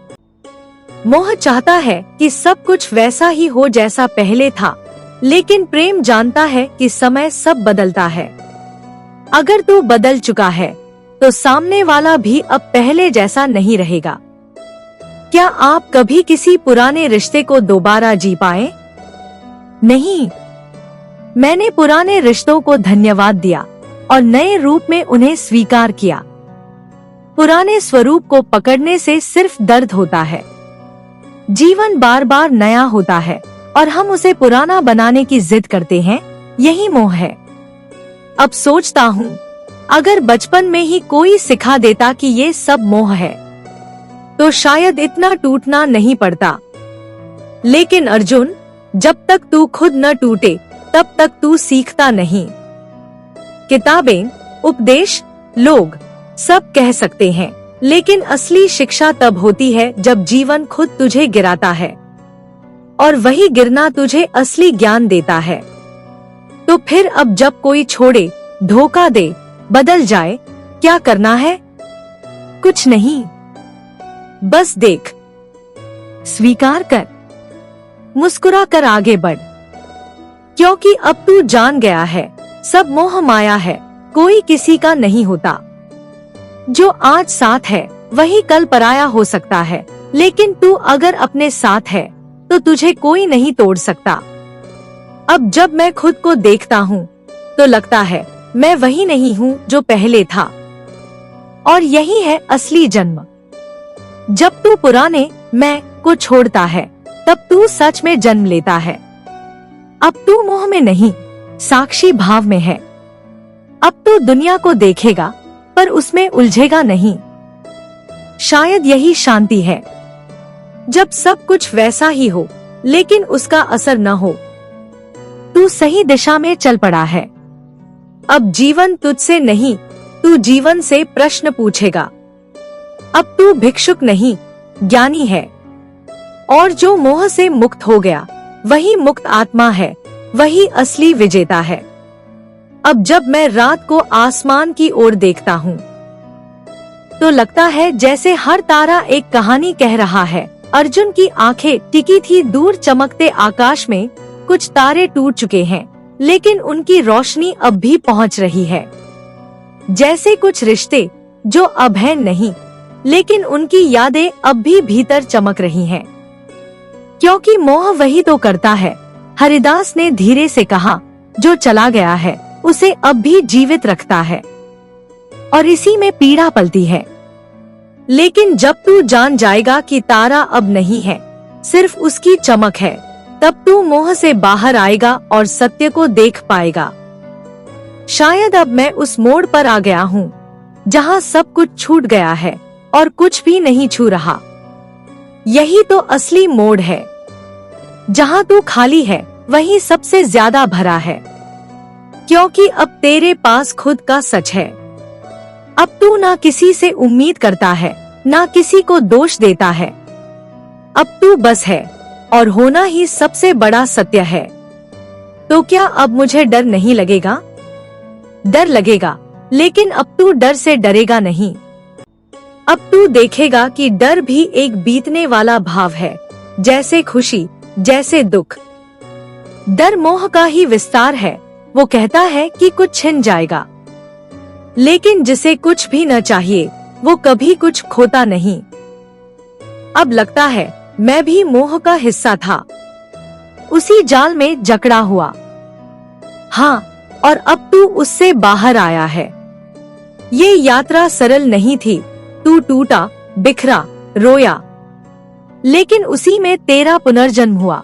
मोह चाहता है कि सब कुछ वैसा ही हो जैसा पहले था, लेकिन प्रेम जानता है कि समय सब बदलता है। अगर तू बदल चुका है तो सामने वाला भी अब पहले जैसा नहीं रहेगा। क्या आप कभी किसी पुराने रिश्ते को दोबारा जी पाए? नहीं। मैंने पुराने रिश्तों को धन्यवाद दिया और नए रूप में उन्हें स्वीकार किया। पुराने स्वरूप को पकड़ने से सिर्फ दर्द होता है। जीवन बार बार नया होता है और हम उसे पुराना बनाने की जिद करते हैं। यही मोह है। अब सोचता हूँ, अगर बचपन में ही कोई सिखा देता कि ये सब मोह है, तो शायद इतना टूटना नहीं पड़ता। लेकिन अर्जुन, जब तक तू खुद न टूटे तब तक तू सीखता नहीं। किताबें, उपदेश, लोग सब कह सकते हैं, लेकिन असली शिक्षा तब होती है जब जीवन खुद तुझे गिराता है, और वही गिरना तुझे असली ज्ञान देता है। तो फिर अब जब कोई छोड़े, धोखा दे, बदल जाए, क्या करना है? कुछ नहीं, बस देख, स्वीकार कर, मुस्कुरा कर आगे बढ़, क्योंकि अब तू जान गया है सब मोह माया है, कोई किसी का नहीं होता। जो आज साथ है वही कल पराया हो सकता है, लेकिन तू अगर अपने साथ है तो तुझे कोई नहीं तोड़ सकता। अब जब मैं खुद को देखता हूँ तो लगता है मैं वही नहीं हूँ जो पहले था, और यही है असली जन्म। जब तू पुराने मैं को छोड़ता है तब तू सच में जन्म लेता है। अब तू मोह में नहीं, साक्षी भाव में है। अब तू दुनिया को देखेगा पर उसमें उलझेगा नहीं। शायद यही शांति है, जब सब कुछ वैसा ही हो लेकिन उसका असर न हो। तू सही दिशा में चल पड़ा है। अब जीवन तुझसे नहीं, तू जीवन से प्रश्न पूछेगा। अब तू भिक्षुक नहीं, ज्ञानी है, और जो मोह से मुक्त हो गया वही मुक्त आत्मा है, वही असली विजेता है। अब जब मैं रात को आसमान की ओर देखता हूँ तो लगता है जैसे हर तारा एक कहानी कह रहा है। अर्जुन की आंखें टिकी थी दूर चमकते आकाश में। कुछ तारे टूट चुके हैं लेकिन उनकी रोशनी अब भी पहुँच रही है। जैसे कुछ रिश्ते जो अब हैं नहीं, लेकिन उनकी यादें अब भी भीतर चमक रही हैं। क्योंकि मोह वही तो करता है। हरिदास ने धीरे से कहा, जो चला गया है उसे अब भी जीवित रखता है, और इसी में पीड़ा पलती है। लेकिन जब तू जान जाएगा कि तारा अब नहीं है, सिर्फ उसकी चमक है, तब तू मोह से बाहर आएगा और सत्य को देख पाएगा। शायद अब मैं उस मोड़ पर आ गया हूँ जहाँ सब कुछ छूट गया है और कुछ भी नहीं छू रहा। यही तो असली मोड़ है। जहाँ तू खाली है वही सबसे ज्यादा भरा है, क्योंकि अब तेरे पास खुद का सच है। अब तू ना किसी से उम्मीद करता है, ना किसी को दोष देता है। अब तू बस है, और होना ही सबसे बड़ा सत्य है। तो क्या अब मुझे डर नहीं लगेगा? डर लगेगा, लेकिन अब तू डर से डरेगा नहीं। अब तू देखेगा कि डर भी एक बीतने वाला भाव है, जैसे खुशी, जैसे दुख। डर मोह का ही विस्तार है। वो कहता है कि कुछ छिन जाएगा, लेकिन जिसे कुछ भी न चाहिए वो कभी कुछ खोता नहीं। अब लगता है मैं भी मोह का हिस्सा था, उसी जाल में जकड़ा हुआ। हाँ, और अब तू उससे बाहर आया है। ये यात्रा सरल नहीं थी। तू टूटा, बिखरा, रोया, लेकिन उसी में तेरा पुनर्जन्म हुआ।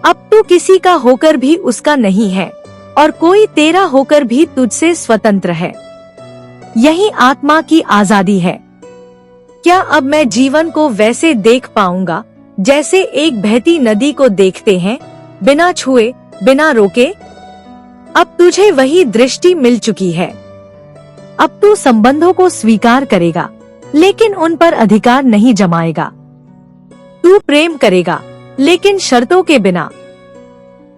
अब तू किसी का होकर भी उसका नहीं है, और कोई तेरा होकर भी तुझसे स्वतंत्र है। यही आत्मा की आजादी है। क्या अब मैं जीवन को वैसे देख पाऊंगा जैसे एक बहती नदी को देखते हैं, बिना छुए, बिना रोके? अब तुझे वही दृष्टि मिल चुकी है। अब तू संबंधों को स्वीकार करेगा, लेकिन उन पर अधिकार नहीं जमाएगा। तू प्रेम करेगा, लेकिन शर्तों के बिना।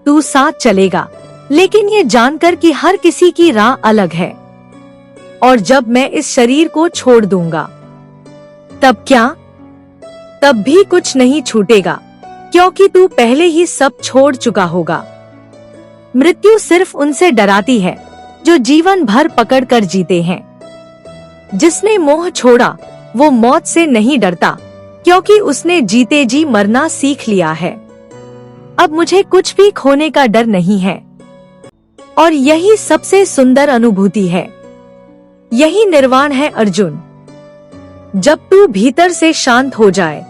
तू साथ चलेगा, लेकिन ये जानकर कि हर किसी की राह अलग है। और जब मैं इस शरीर को छोड़ दूंगा, तब क्या? तब भी कुछ नहीं छूटेगा, क्योंकि तू पहले ही सब छोड़ चुका होगा। मृत्यु सिर्फ उनसे डराती है जो जीवन भर पकड़ कर जीते हैं। जिसने मोह छोड़ा वो मौत से नहीं डरता, क्योंकि उसने जीते जी मरना सीख लिया है। अब मुझे कुछ भी खोने का डर नहीं है। और यही सबसे सुंदर अनुभूति है, यही निर्वाण है अर्जुन। जब तू भीतर से शांत हो जाए,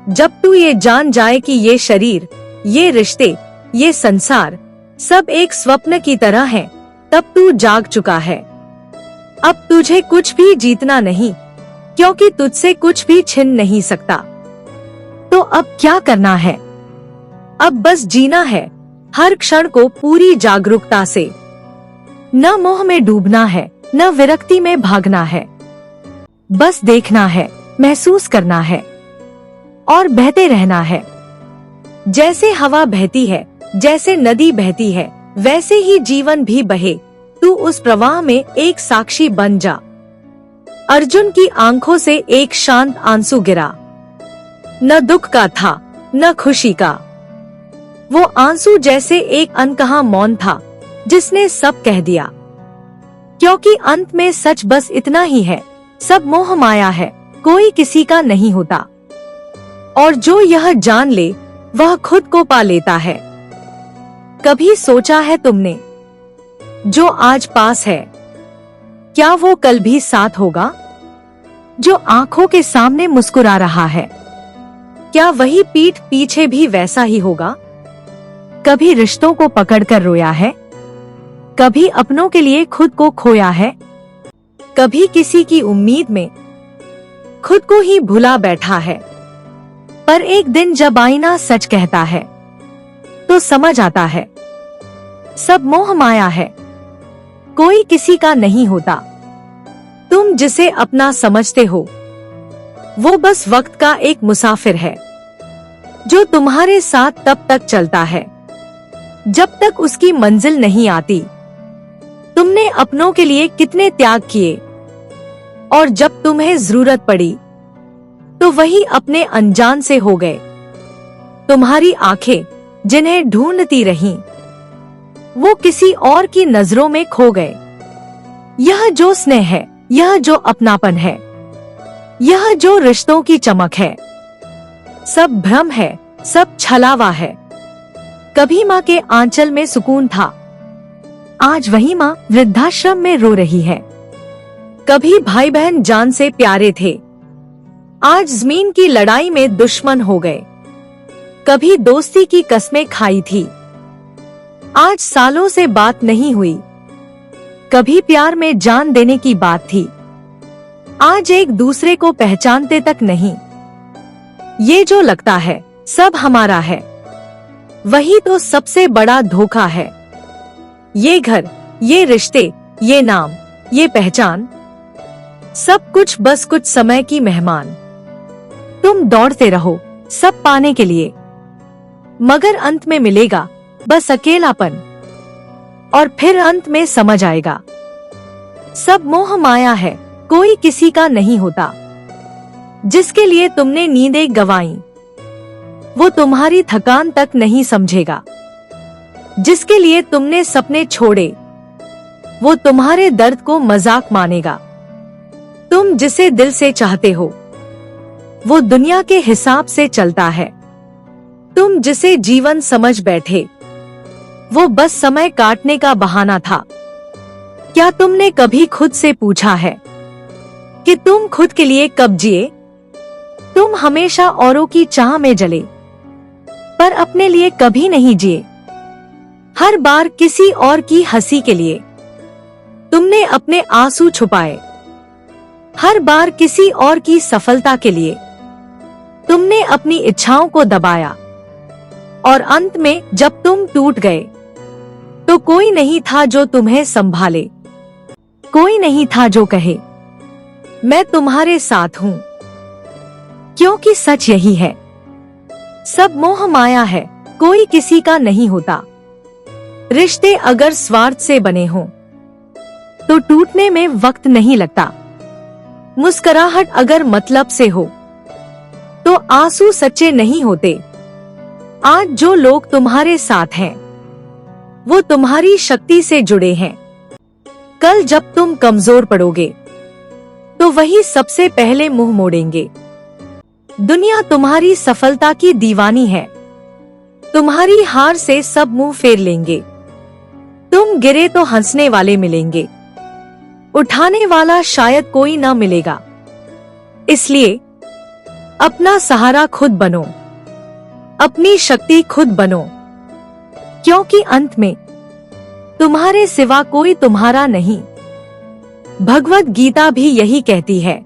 जब तू ये जान जाए कि ये शरीर, ये रिश्ते, ये संसार सब एक स्वप्न की तरह है, तब तू जाग चुका है। अब तुझे कुछ भी जीतना नहीं, क्योंकि तुझसे कुछ भी छिन नहीं सकता। तो अब क्या करना है? अब बस जीना है, हर क्षण को पूरी जागरूकता से। न मोह में डूबना है, न विरक्ति में भागना है। बस देखना है, महसूस करना है और बहते रहना है। जैसे हवा बहती है, जैसे नदी बहती है, वैसे ही जीवन भी बहे। तू उस प्रवाह में एक साक्षी बन जा। अर्जुन की आंखों से एक शांत आंसू गिरा। न दुख का था, न खुशी का। वो आंसू जैसे एक अनकहा मौन था, जिसने सब कह दिया। क्योंकि अंत में सच बस इतना ही है, सब मोह माया है, कोई किसी का नहीं होता। और जो यह जान ले, वह खुद को पा लेता है। कभी सोचा है तुमने, जो आज पास है, क्या वो कल भी साथ होगा? जो आंखों के सामने मुस्कुरा रहा है, क्या वही पीठ पीछे भी वैसा ही होगा? कभी रिश्तों को पकड़कर रोया है, कभी अपनों के लिए खुद को खोया है, कभी किसी की उम्मीद में खुद को ही भुला बैठा है। पर एक दिन जब आईना सच कहता है, तो समझ आता है, सब मोह माया है, कोई किसी का नहीं होता। तुम जिसे अपना समझते हो, वो बस वक्त का एक मुसाफिर है, जो तुम्हारे साथ तब तक चलता है जब तक उसकी मंजिल नहीं आती। तुमने अपनों के लिए कितने त्याग किए, और जब तुम्हें जरूरत पड़ी, तो वही अपने अनजान से हो गए। तुम्हारी आंखें जिन्हें ढूंढती रहीं, वो किसी और की नजरों में खो गए। यह जो स्नेह है, यह जो अपनापन है, यह जो रिश्तों की चमक है, सब भ्रम है, सब छलावा है। कभी माँ के आंचल में सुकून था, आज वही माँ वृद्धाश्रम में रो रही है। कभी भाई बहन जान से प्यारे थे, आज जमीन की लड़ाई में दुश्मन हो गए। कभी दोस्ती की कस्में खाई थी, आज सालों से बात नहीं हुई। कभी प्यार में जान देने की बात थी, आज एक दूसरे को पहचानते तक नहीं। ये जो लगता है सब हमारा है, वही तो सबसे बड़ा धोखा है। ये घर, ये रिश्ते, ये नाम, ये पहचान, सब कुछ बस कुछ समय की मेहमान। तुम दौड़ते रहो सब पाने के लिए, मगर अंत में मिलेगा बस अकेलापन। और फिर अंत में समझ आएगा, सब मोह माया है, कोई किसी का नहीं होता। जिसके लिए तुमने नींदें गंवाई, वो तुम्हारी थकान तक नहीं समझेगा। जिसके लिए तुमने सपने छोड़े, वो तुम्हारे दर्द को मजाक मानेगा। तुम जिसे दिल से चाहते हो, वो दुनिया के हिसाब से चलता है। तुम जिसे जीवन समझ बैठे, वो बस समय काटने का बहाना था। क्या तुमने कभी खुद से पूछा है कि तुम खुद के लिए कब जिए? तुम हमेशा औरों की चाह में जले, पर अपने लिए कभी नहीं जिए। हर बार किसी और की हंसी के लिए तुमने अपने आंसू छुपाए। हर बार किसी और की सफलता के लिए तुमने अपनी इच्छाओं को दबाया। और अंत में जब तुम टूट गए, तो कोई नहीं था जो तुम्हें संभाले, कोई नहीं था जो कहे मैं तुम्हारे साथ हूँ। क्योंकि सच यही है, सब मोह माया है, कोई किसी का नहीं होता। रिश्ते अगर स्वार्थ से बने हों, तो टूटने में वक्त नहीं लगता। मुस्कुराहट अगर मतलब से हो, तो आंसू सच्चे नहीं होते। आज जो लोग तुम्हारे साथ हैं, वो तुम्हारी शक्ति से जुड़े हैं। कल जब तुम कमजोर पड़ोगे, तो वही सबसे पहले मुंह मोड़ेंगे। दुनिया तुम्हारी सफलता की दीवानी है। तुम्हारी हार से सब मुंह फेर लेंगे। तुम गिरे तो हंसने वाले मिलेंगे, उठाने वाला शायद कोई ना मिलेगा। इसलिए अपना सहारा खुद बनो, अपनी शक्ति खुद बनो, क्योंकि अंत में तुम्हारे सिवा कोई तुम्हारा नहीं। भगवत गीता भी यही कहती है,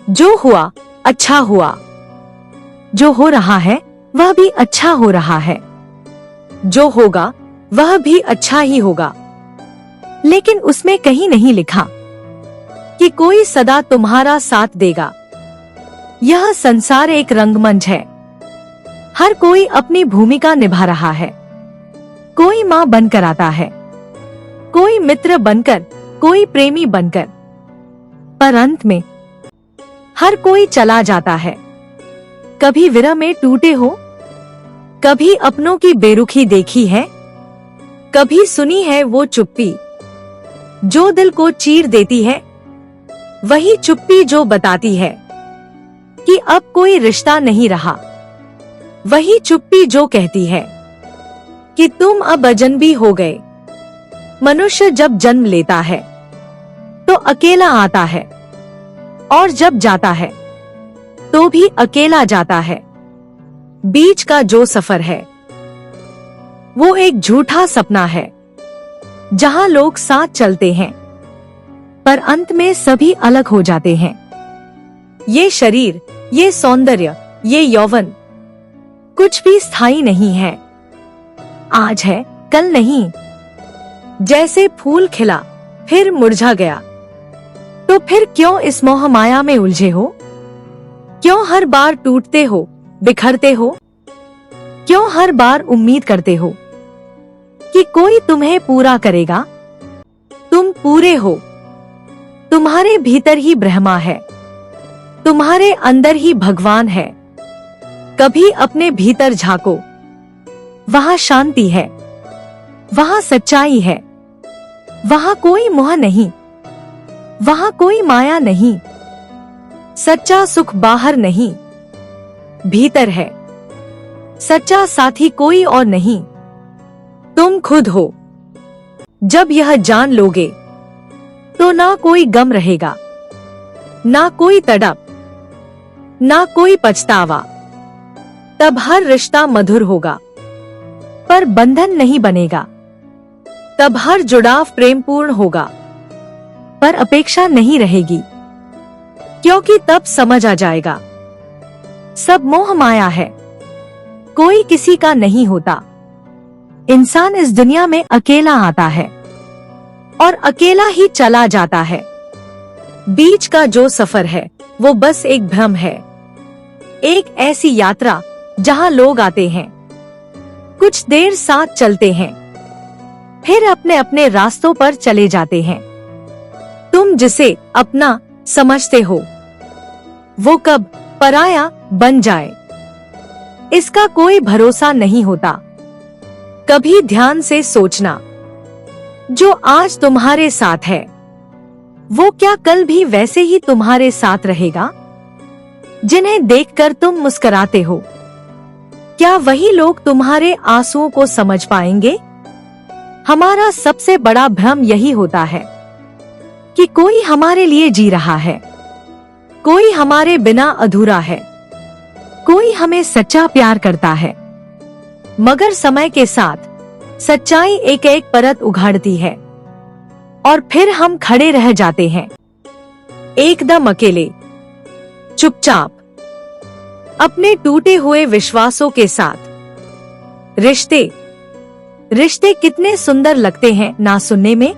जो हुआ अच्छा हुआ, जो हो रहा है वह भी अच्छा हो रहा है, जो होगा वह भी अच्छा ही होगा। लेकिन उसमें कहीं नहीं लिखा कि कोई सदा तुम्हारा साथ देगा। यह संसार एक रंगमंच है। हर कोई अपनी भूमिका निभा रहा है। कोई माँ बनकर आता है, कोई मित्र बनकर, कोई प्रेमी बनकर, पर अंत में हर कोई चला जाता है। कभी विरह में टूटे हो, कभी अपनों की बेरुखी देखी है, कभी सुनी है वो चुप्पी जो दिल को चीर देती है। वही चुप्पी जो बताती है कि अब कोई रिश्ता नहीं रहा। वही चुप्पी जो कहती है कि तुम अब अजनबी हो गए। मनुष्य जब जन्म लेता है तो अकेला आता है, और जब जाता है तो भी अकेला जाता है। बीच का जो सफर है वो एक झूठा सपना है, जहां लोग साथ चलते हैं पर अंत में सभी अलग हो जाते हैं। ये शरीर, ये सौंदर्य, ये यौवन कुछ भी स्थायी नहीं है। आज है कल नहीं। जैसे फूल खिला फिर मुरझा गया, तो फिर क्यों इस मोह माया में उलझे हो? क्यों हर बार टूटते हो, बिखरते हो? क्यों हर बार उम्मीद करते हो कि कोई तुम्हें पूरा करेगा? तुम पूरे हो। तुम्हारे भीतर ही ब्रह्मा है, तुम्हारे अंदर ही भगवान है। कभी अपने भीतर झांको, वहां शांति है, वहां सच्चाई है, वहां कोई मोह नहीं, वहां कोई माया नहीं। सच्चा सुख बाहर नहीं, भीतर है। सच्चा साथी कोई और नहीं, तुम खुद हो। जब यह जान लोगे तो ना कोई गम रहेगा, ना कोई तड़प, ना कोई पछतावा। तब हर रिश्ता मधुर होगा पर बंधन नहीं बनेगा। तब हर जुड़ाव प्रेमपूर्ण होगा पर अपेक्षा नहीं रहेगी, क्योंकि तब समझ आ जाएगा सब मोह माया है, कोई किसी का नहीं होता। इंसान इस दुनिया में अकेला आता है और अकेला ही चला जाता है। बीच का जो सफर है वो बस एक भ्रम है, एक ऐसी यात्रा जहां लोग आते हैं, कुछ देर साथ चलते हैं, फिर अपने अपने रास्तों पर चले जाते हैं। तुम जिसे अपना समझते हो वो कब पराया बन जाए, इसका कोई भरोसा नहीं होता। कभी ध्यान से सोचना, जो आज तुम्हारे साथ है वो क्या कल भी वैसे ही तुम्हारे साथ रहेगा? जिन्हें देखकर तुम मुस्कुराते हो, क्या वही लोग तुम्हारे आंसुओं को समझ पाएंगे? हमारा सबसे बड़ा भ्रम यही होता है कि कोई हमारे लिए जी रहा है, कोई हमारे बिना अधूरा है, कोई हमें सच्चा प्यार करता है। मगर समय के साथ सच्चाई एक एक परत उघाड़ती है और फिर हम खड़े रह जाते हैं, एकदम अकेले, चुपचाप, अपने टूटे हुए विश्वासों के साथ। रिश्ते कितने सुंदर लगते हैं ना सुनने में।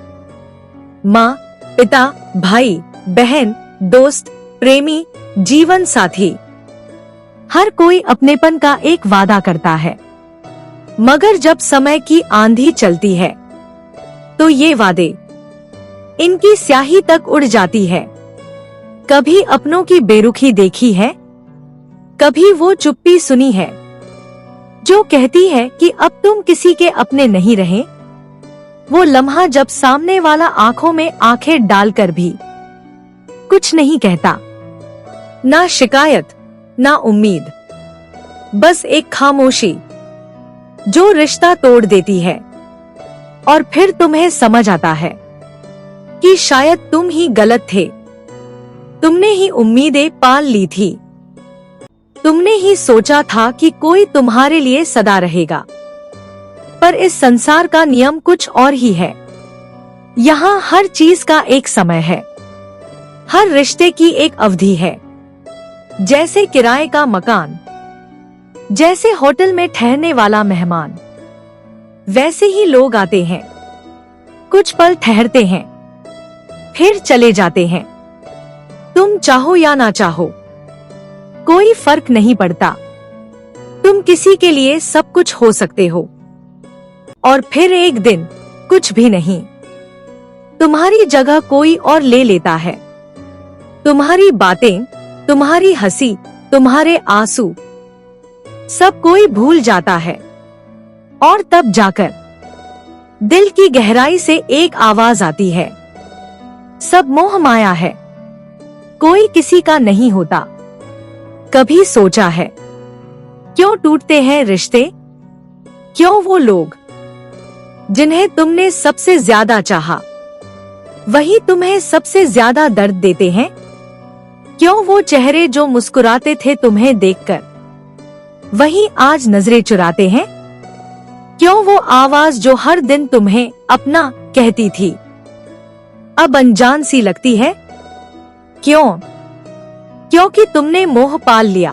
माँ, पिता, भाई, बहन, दोस्त, प्रेमी, जीवन साथी, हर कोई अपनेपन का एक वादा करता है। मगर जब समय की आंधी चलती है तो ये वादे, इनकी स्याही तक उड़ जाती है। कभी अपनों की बेरुखी देखी है, कभी वो चुप्पी सुनी है जो कहती है कि अब तुम किसी के अपने नहीं रहे। वो लम्हा जब सामने वाला आंखों में आंखें डालकर भी कुछ नहीं कहता, ना शिकायत, ना उम्मीद, बस एक खामोशी जो रिश्ता तोड़ देती है। और फिर तुम्हें समझ आता है कि शायद तुम ही गलत थे, तुमने ही उम्मीदें पाल ली थी, तुमने ही सोचा था कि कोई तुम्हारे लिए सदा रहेगा। पर इस संसार का नियम कुछ और ही है। यहाँ हर चीज का एक समय है, हर रिश्ते की एक अवधि है। जैसे किराए का मकान, जैसे होटल में ठहरने वाला मेहमान, वैसे ही लोग आते हैं, कुछ पल ठहरते हैं, फिर चले जाते हैं। तुम चाहो या ना चाहो, कोई फर्क नहीं पड़ता। तुम किसी के लिए सब कुछ हो सकते हो, और फिर एक दिन कुछ भी नहीं। तुम्हारी जगह कोई और ले लेता है। तुम्हारी बातें, तुम्हारी हंसी, तुम्हारे आंसू, सब कोई भूल जाता है। और तब जाकर दिल की गहराई से एक आवाज आती है, सब मोह माया है, कोई किसी का नहीं होता। कभी सोचा है क्यों टूटते हैं रिश्ते? क्यों वो लोग जिन्हें तुमने सबसे ज्यादा चाहा, वही तुम्हें सबसे ज्यादा दर्द देते हैं? क्यों वो चेहरे जो मुस्कुराते थे तुम्हें देखकर, वही आज नजरें चुराते हैं? क्यों वो आवाज जो हर दिन तुम्हें अपना कहती थी, अब अनजान सी लगती है? क्यों? क्योंकि तुमने मोह पाल लिया,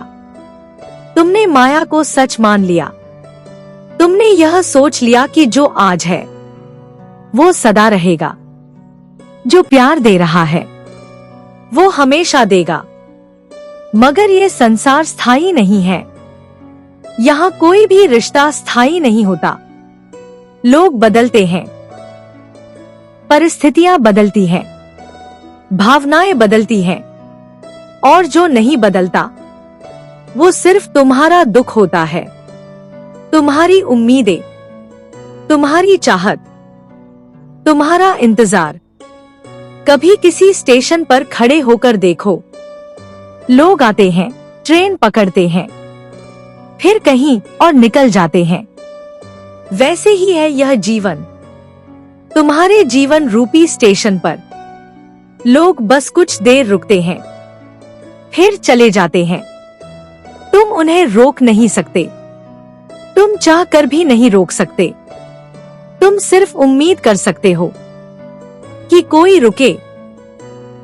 तुमने माया को सच मान लिया, तुमने यह सोच लिया कि जो आज है वो सदा रहेगा, जो प्यार दे रहा है वो हमेशा देगा। मगर ये संसार स्थायी नहीं है, यहाँ कोई भी रिश्ता स्थायी नहीं होता। लोग बदलते हैं, परिस्थितियां बदलती हैं, भावनाएं बदलती हैं, और जो नहीं बदलता वो सिर्फ तुम्हारा दुख होता है, तुम्हारी उम्मीदें, तुम्हारी चाहत, तुम्हारा इंतजार। कभी किसी स्टेशन पर खड़े होकर देखो, लोग आते हैं, ट्रेन पकड़ते हैं, फिर कहीं और निकल जाते हैं। वैसे ही है यह जीवन। तुम्हारे जीवन रूपी स्टेशन पर लोग बस कुछ देर रुकते हैं, फिर चले जाते हैं। तुम उन्हें रोक नहीं सकते, तुम चाह कर भी नहीं रोक सकते। तुम सिर्फ उम्मीद कर सकते हो कि कोई रुके,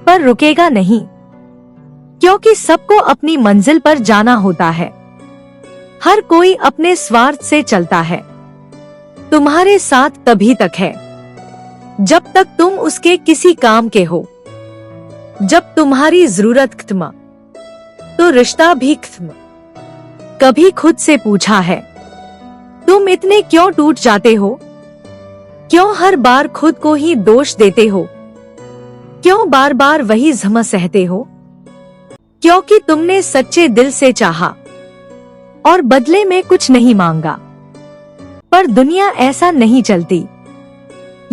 पर रुकेगा नहीं, क्योंकि सबको अपनी मंजिल पर जाना होता है। हर कोई अपने स्वार्थ से चलता है। तुम्हारे साथ तभी तक है जब तक तुम उसके किसी काम के हो। जब तुम्हारी जरूरत खत्म, तो रिश्ता भी खत्म। कभी खुद से पूछा है, तुम इतने क्यों टूट जाते हो? क्यों हर बार खुद को ही दोष देते हो? क्यों बार बार वही जख्म सहते हो? क्योंकि तुमने सच्चे दिल से चाहा और बदले में कुछ नहीं मांगा। पर दुनिया ऐसा नहीं चलती।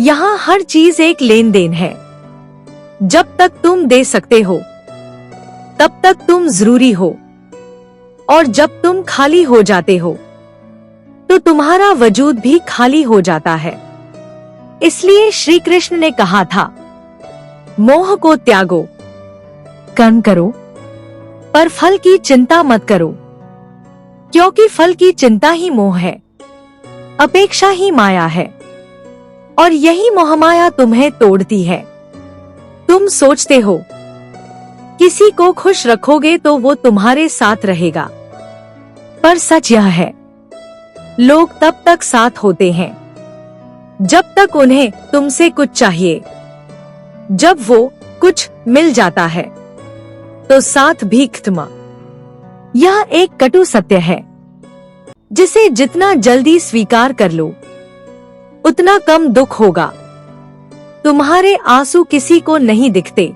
यहाँ हर चीज एक लेन देन है। जब तक तुम दे सकते हो, तब तक तुम जरूरी हो, और जब तुम खाली हो जाते हो, तो तुम्हारा वजूद भी खाली हो जाता है। इसलिए श्री कृष्ण ने कहा था, मोह को त्यागो, कर्म करो, पर फल की चिंता मत करो, क्योंकि फल की चिंता ही मोह है, अपेक्षा ही माया है, और यही मोहमाया तुम्हें तोड़ती है। तुम सोचते हो किसी को खुश रखोगे तो वो तुम्हारे साथ रहेगा, पर सच यह है, लोग तब तक साथ होते हैं जब तक उन्हें तुमसे कुछ चाहिए। जब वो कुछ मिल जाता है तो साथ भी खत्म। यह एक कटु सत्य है, जिसे जितना जल्दी स्वीकार कर लो, उतना कम दुख होगा। तुम्हारे आंसू किसी को नहीं दिखते,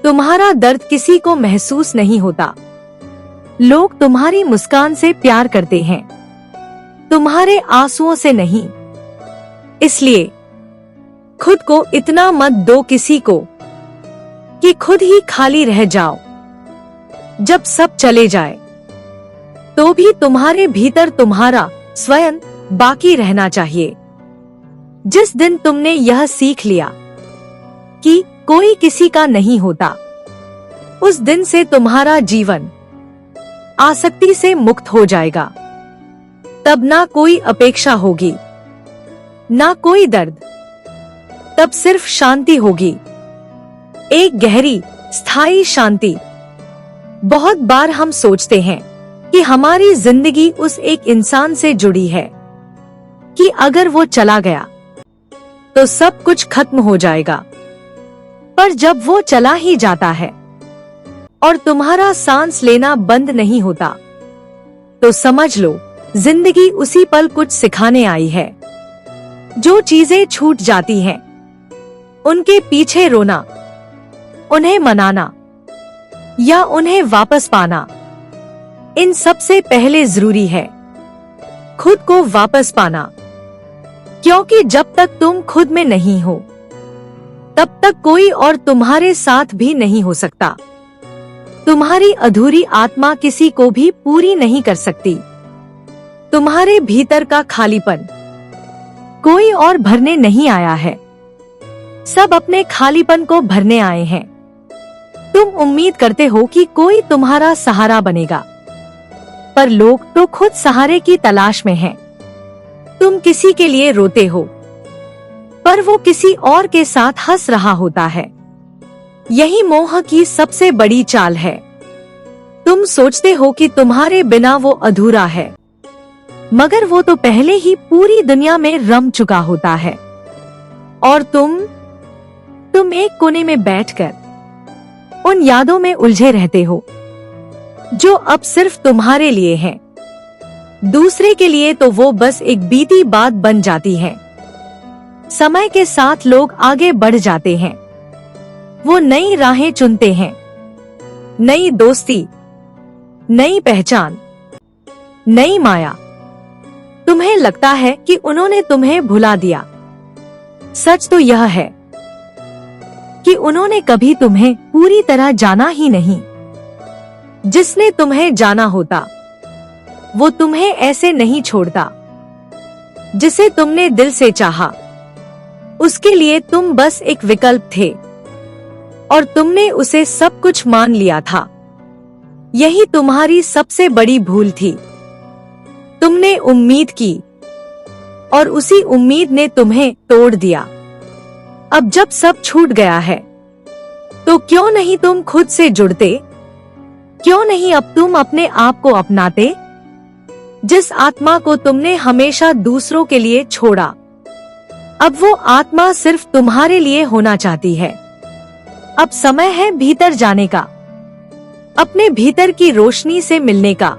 तुम्हारा दर्द किसी को महसूस नहीं होता। लोग तुम्हारी मुस्कान से प्यार करते हैं, तुम्हारे आंसुओं से नहीं। इसलिए खुद को इतना मत दो किसी को कि खुद ही खाली रह जाओ। जब सब चले जाए तो भी तुम्हारे भीतर तुम्हारा स्वयं बाकी रहना चाहिए। जिस दिन तुमने यह सीख लिया कि कोई किसी का नहीं होता, उस दिन से तुम्हारा जीवन आसक्ति से मुक्त हो जाएगा। तब ना कोई अपेक्षा होगी, ना कोई दर्द, तब सिर्फ शांति होगी, एक गहरी स्थायी शांति। बहुत बार हम सोचते हैं कि हमारी जिंदगी उस एक इंसान से जुड़ी है कि अगर वो चला गया तो सब कुछ खत्म हो जाएगा। पर जब वो चला ही जाता है और तुम्हारा सांस लेना बंद नहीं होता, तो समझ लो जिंदगी उसी पल कुछ सिखाने आई है। जो चीजें छूट जाती हैं, उनके पीछे रोना, उन्हें मनाना या उन्हें वापस पाना, इन सबसे पहले जरूरी है खुद को वापस पाना। क्योंकि जब तक तुम खुद में नहीं हो, तब तक कोई और तुम्हारे साथ भी नहीं हो सकता। तुम्हारी अधूरी आत्मा किसी को भी पूरी नहीं कर सकती। तुम्हारे भीतर का खालीपन कोई और भरने नहीं आया है, सब अपने खालीपन को भरने आए हैं। तुम उम्मीद करते हो कि कोई तुम्हारा सहारा बनेगा, पर लोग तो खुद सहारे की तलाश में हैं। तुम किसी के लिए रोते हो, पर वो किसी और के साथ हंस रहा होता है। यही मोह की सबसे बड़ी चाल है। तुम सोचते हो कि तुम्हारे बिना वो अधूरा है, मगर वो तो पहले ही पूरी दुनिया में रम चुका होता है। और तुम एक कोने में बैठकर उन यादों में उलझे रहते हो जो अब सिर्फ तुम्हारे लिए हैं। दूसरे के लिए तो वो बस एक बीती बात बन जाती है। समय के साथ लोग आगे बढ़ जाते हैं, वो नई राहें चुनते हैं, नई दोस्ती, नई पहचान, नई माया। तुम्हें लगता है कि उन्होंने तुम्हें भुला दिया। सच तो यह है कि उन्होंने कभी तुम्हें पूरी तरह जाना ही नहीं। जिसने तुम्हें जाना होता, वो तुम्हें ऐसे नहीं छोड़ता। जिसे तुमने दिल से चाहा, उसके लिए तुम बस एक विकल्प थे और तुमने उसे सब कुछ मान लिया था। यही तुम्हारी सबसे बड़ी भूल थी। तुमने उम्मीद की और उसी उम्मीद ने तुम्हें तोड़ दिया। अब जब सब छूट गया है, तो क्यों नहीं तुम खुद से जुड़ते? क्यों नहीं अब तुम अपने आप को अपनाते? जिस आत्मा को तुमने हमेशा दूसरों के लिए छोड़ा, अब वो आत्मा सिर्फ तुम्हारे लिए होना चाहती है। अब समय है भीतर जाने का, अपने भीतर की रोशनी से मिलने का।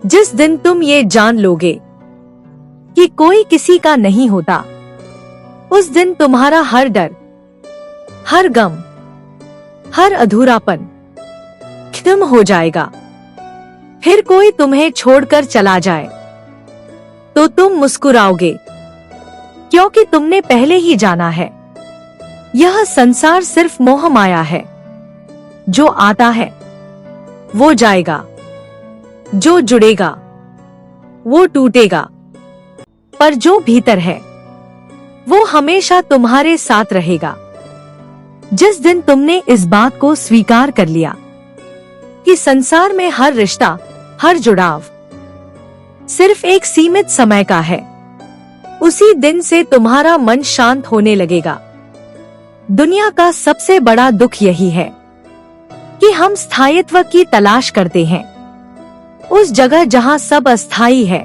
जिस दिन तुम ये जान लोगे कि कोई किसी का नहीं होता, उस दिन तुम्हारा हर डर, हर गम, हर अधूरापन खत्म हो जाएगा। फिर कोई तुम्हें छोड़कर चला जाए तो तुम मुस्कुराओगे, क्योंकि तुमने पहले ही जाना है यह संसार सिर्फ मोह माया है। जो आता है वो जाएगा, जो जुड़ेगा वो टूटेगा, पर जो भीतर है वो हमेशा तुम्हारे साथ रहेगा। जिस दिन तुमने इस बात को स्वीकार कर लिया कि संसार में हर रिश्ता, हर जुड़ाव सिर्फ एक सीमित समय का है, उसी दिन से तुम्हारा मन शांत होने लगेगा। दुनिया का सबसे बड़ा दुख यही है कि हम स्थायित्व की तलाश करते हैं, उस जगह जहां सब अस्थायी है।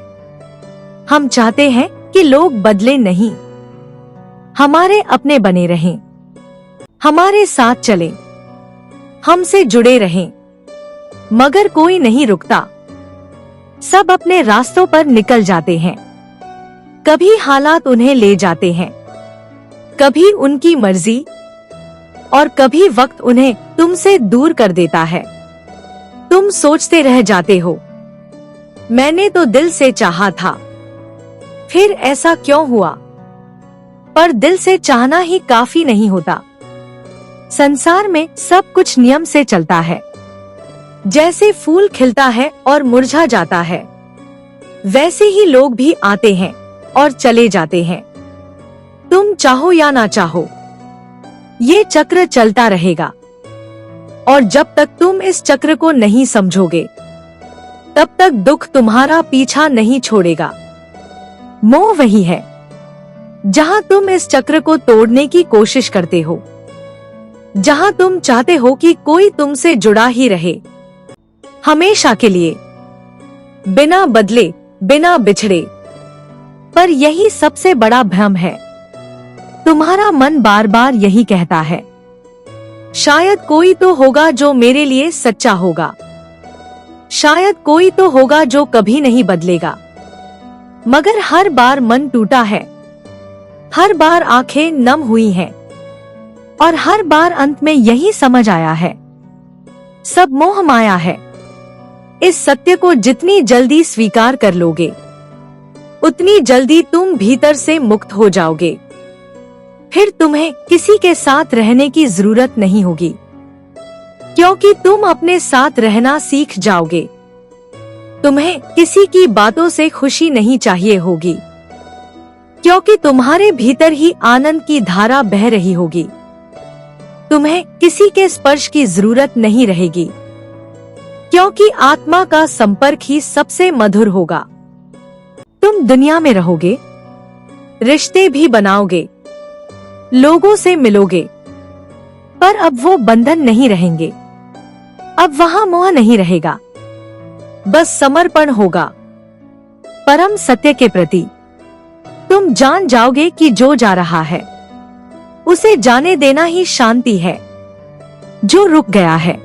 हम चाहते हैं कि लोग बदले नहीं, हमारे अपने बने रहें, हमारे साथ चलें, हमसे जुड़े रहें। मगर कोई नहीं रुकता, सब अपने रास्तों पर निकल जाते हैं। कभी हालात उन्हें ले जाते हैं, कभी उनकी मर्जी, और कभी वक्त उन्हें तुमसे दूर कर देता है। तुम सोचते रह जाते हो, मैंने तो दिल से चाहा था, फिर ऐसा क्यों हुआ? पर दिल से चाहना ही काफी नहीं होता, संसार में सब कुछ नियम से चलता है। जैसे फूल खिलता है और मुरझा जाता है, वैसे ही लोग भी आते हैं और चले जाते हैं। तुम चाहो या ना चाहो, ये चक्र चलता रहेगा। और जब तक तुम इस चक्र को नहीं समझोगे, तब तक दुख तुम्हारा पीछा नहीं छोड़ेगा। मोह वही है जहां तुम इस चक्र को तोड़ने की कोशिश करते हो, जहां तुम चाहते हो कि कोई तुमसे जुड़ा ही रहे हमेशा के लिए, बिना बदले, बिना बिछड़े। पर यही सबसे बड़ा भ्रम है। तुम्हारा मन बार बार यही कहता है, शायद कोई तो होगा जो मेरे लिए सच्चा होगा, शायद कोई तो होगा जो कभी नहीं बदलेगा। मगर हर बार मन टूटा है, हर बार आंखें नम हुई हैं, और हर बार अंत में यही समझ आया है, सब मोह माया है। इस सत्य को जितनी जल्दी स्वीकार कर लोगे, उतनी जल्दी तुम भीतर से मुक्त हो जाओगे। फिर तुम्हें किसी के साथ रहने की जरूरत नहीं होगी, क्योंकि तुम अपने साथ रहना सीख जाओगे। तुम्हें किसी की बातों से खुशी नहीं चाहिए होगी, क्योंकि तुम्हारे भीतर ही आनंद की धारा बह रही होगी। तुम्हें किसी के स्पर्श की जरूरत नहीं रहेगी, क्योंकि आत्मा का संपर्क ही सबसे मधुर होगा। तुम दुनिया में रहोगे, रिश्ते भी बनाओगे, लोगों से मिलोगे, पर अब वो बंधन नहीं रहेंगे। अब वहां मोह नहीं रहेगा, बस समर्पण होगा परम सत्य के प्रति। तुम जान जाओगे कि जो जा रहा है उसे जाने देना ही शांति है, जो रुक गया है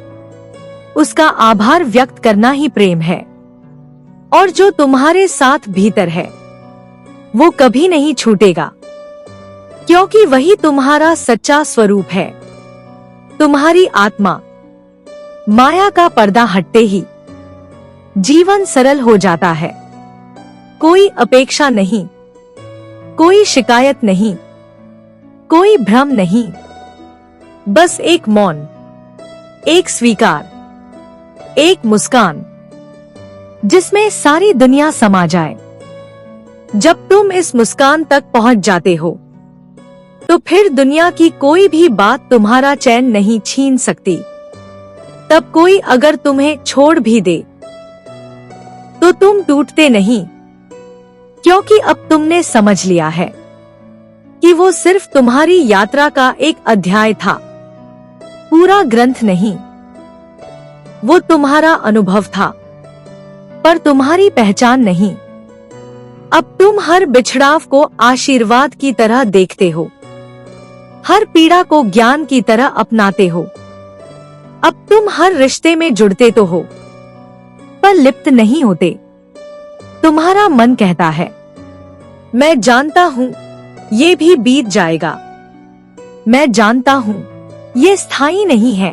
उसका आभार व्यक्त करना ही प्रेम है, और जो तुम्हारे साथ भीतर है वो कभी नहीं छूटेगा, क्योंकि वही तुम्हारा सच्चा स्वरूप है। तुम्हारी आत्मा। माया का पर्दा हटते ही जीवन सरल हो जाता है। कोई अपेक्षा नहीं, कोई शिकायत नहीं, कोई भ्रम नहीं, बस एक मौन, एक स्वीकार, एक मुस्कान, जिसमें सारी दुनिया समा जाए। जब तुम इस मुस्कान तक पहुंच जाते हो, तो फिर दुनिया की कोई भी बात तुम्हारा चैन नहीं छीन सकती। तब कोई अगर तुम्हें छोड़ भी दे, तो तुम टूटते नहीं, क्योंकि अब तुमने समझ लिया है कि वो सिर्फ तुम्हारी यात्रा का एक अध्याय था, पूरा ग्रंथ नहीं। वो तुम्हारा अनुभव था, पर तुम्हारी पहचान नहीं। अब तुम हर बिछड़ाव को आशीर्वाद की तरह देखते हो, हर पीड़ा को ज्ञान की तरह अपनाते हो। अब तुम हर रिश्ते में जुड़ते तो हो, पर लिप्त नहीं होते। तुम्हारा मन कहता है, मैं जानता हूँ ये भी बीत जाएगा, मैं जानता हूँ ये स्थायी नहीं है,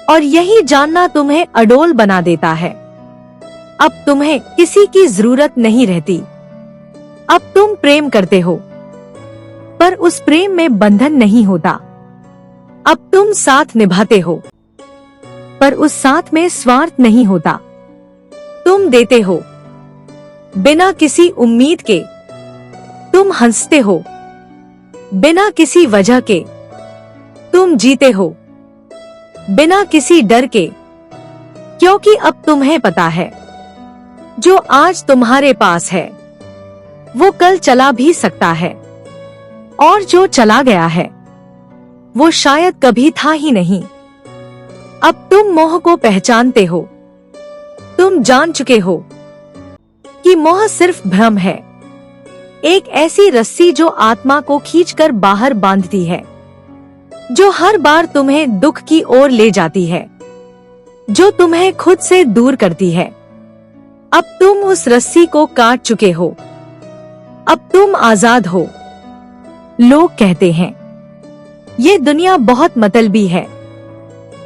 और यही जानना तुम्हें अडोल बना देता है। अब तुम्हें किसी की जरूरत नहीं रहती। अब तुम प्रेम करते हो, पर उस प्रेम में बंधन नहीं होता। अब तुम साथ निभाते हो, पर उस साथ में स्वार्थ नहीं होता। तुम देते हो बिना किसी उम्मीद के, तुम हंसते हो बिना किसी वजह के, तुम जीते हो बिना किसी डर के, क्योंकि अब तुम्हें पता है जो आज तुम्हारे पास है वो कल चला भी सकता है, और जो चला गया है वो शायद कभी था ही नहीं। अब तुम मोह को पहचानते हो। तुम जान चुके हो कि मोह सिर्फ भ्रम है, एक ऐसी रस्सी जो आत्मा को खींचकर बाहर बांधती है, जो हर बार तुम्हें दुख की ओर ले जाती है, जो तुम्हें खुद से दूर करती है। अब तुम उस रस्सी को काट चुके हो, अब तुम आजाद हो। लोग कहते हैं ये दुनिया बहुत मतलबी है।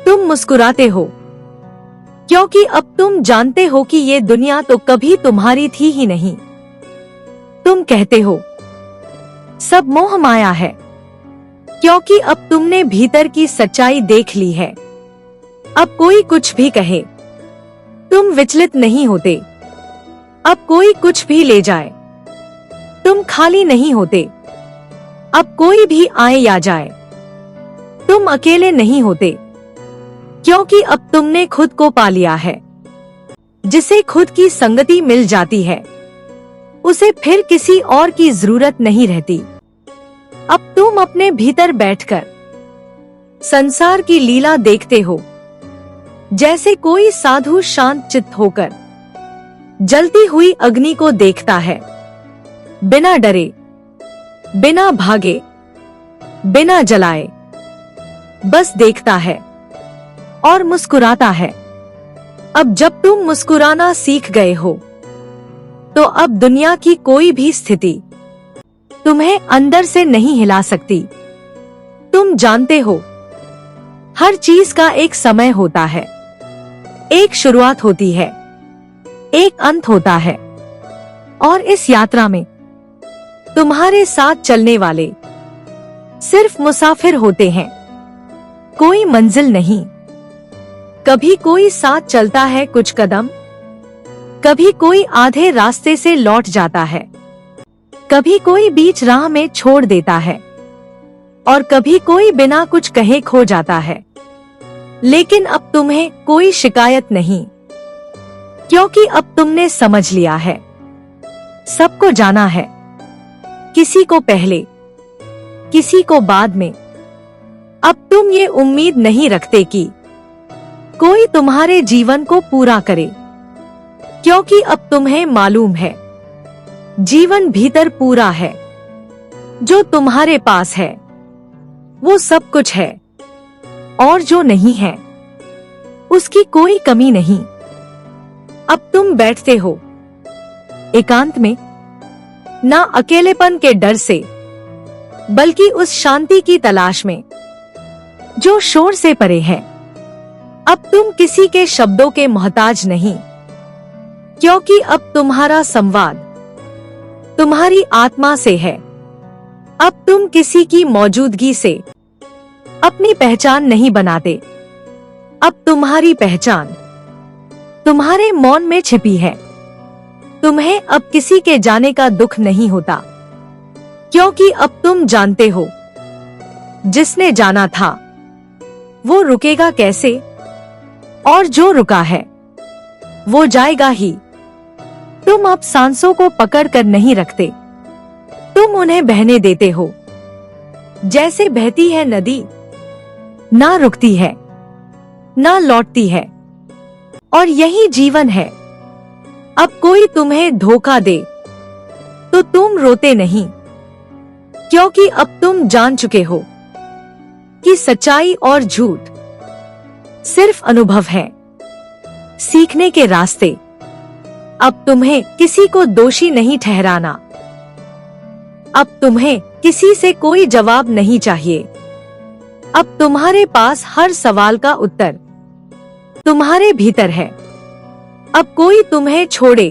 तुम मुस्कुराते हो, क्योंकि अब तुम जानते हो कि ये दुनिया तो कभी तुम्हारी थी ही नहीं। तुम कहते हो सब मोह माया है, क्योंकि अब तुमने भीतर की सच्चाई देख ली है। अब कोई कुछ भी कहे, तुम विचलित नहीं होते। अब कोई कुछ भी ले जाए, तुम खाली नहीं होते। अब कोई भी आए या जाए, तुम अकेले नहीं होते, क्योंकि अब तुमने खुद को पा लिया है। जिसे खुद की संगति मिल जाती है, उसे फिर किसी और की जरूरत नहीं रहती। अब तुम अपने भीतर बैठकर संसार की लीला देखते हो, जैसे कोई साधु शांत चित्त होकर जलती हुई अग्नि को देखता है, बिना डरे, बिना भागे, बिना जलाए, बस देखता है और मुस्कुराता है। अब जब तुम मुस्कुराना सीख गए हो, तो अब दुनिया की कोई भी स्थिति तुम्हें अंदर से नहीं हिला सकती। तुम जानते हो, हर चीज का एक समय होता है, एक शुरुआत होती है, एक अंत होता है, और इस यात्रा में तुम्हारे साथ चलने वाले सिर्फ मुसाफिर होते हैं, कोई मंजिल नहीं। कभी कोई साथ चलता है कुछ कदम, कभी कोई आधे रास्ते से लौट जाता है, कभी कोई बीच राह में छोड़ देता है, और कभी कोई बिना कुछ कहे खो जाता है। लेकिन अब तुम्हें कोई शिकायत नहीं, क्योंकि अब तुमने समझ लिया है, सबको जाना है, किसी को पहले, किसी को बाद में। अब तुम ये उम्मीद नहीं रखते कि कोई तुम्हारे जीवन को पूरा करे, क्योंकि अब तुम्हें मालूम है, जीवन भीतर पूरा है। जो तुम्हारे पास है वो सब कुछ है, और जो नहीं है उसकी कोई कमी नहीं। अब तुम बैठते हो एकांत में, ना अकेलेपन के डर से, बल्कि उस शांति की तलाश में जो शोर से परे है। अब तुम किसी के शब्दों के मोहताज नहीं, क्योंकि अब तुम्हारा संवाद तुम्हारी आत्मा से है। अब तुम किसी की मौजूदगी से अपनी पहचान नहीं बनाते। अब तुम्हारी पहचान तुम्हारे मौन में छिपी है। तुम्हें अब किसी के जाने का दुख नहीं होता, क्योंकि अब तुम जानते हो, जिसने जाना था वो रुकेगा कैसे, और जो रुका है वो जाएगा ही। तुम अब सांसों को पकड़ कर नहीं रखते, तुम उन्हें बहने देते हो, जैसे बहती है नदी, ना रुकती है, ना लौटती है। और यही जीवन है। अब कोई तुम्हें धोखा दे तो तुम रोते नहीं, क्योंकि अब तुम जान चुके हो कि सच्चाई और झूठ सिर्फ अनुभव है, सीखने के रास्ते। अब तुम्हें किसी को दोषी नहीं ठहराना। अब तुम्हें किसी से कोई जवाब नहीं चाहिए। अब तुम्हारे पास हर सवाल का उत्तर तुम्हारे भीतर है। अब कोई तुम्हें छोड़े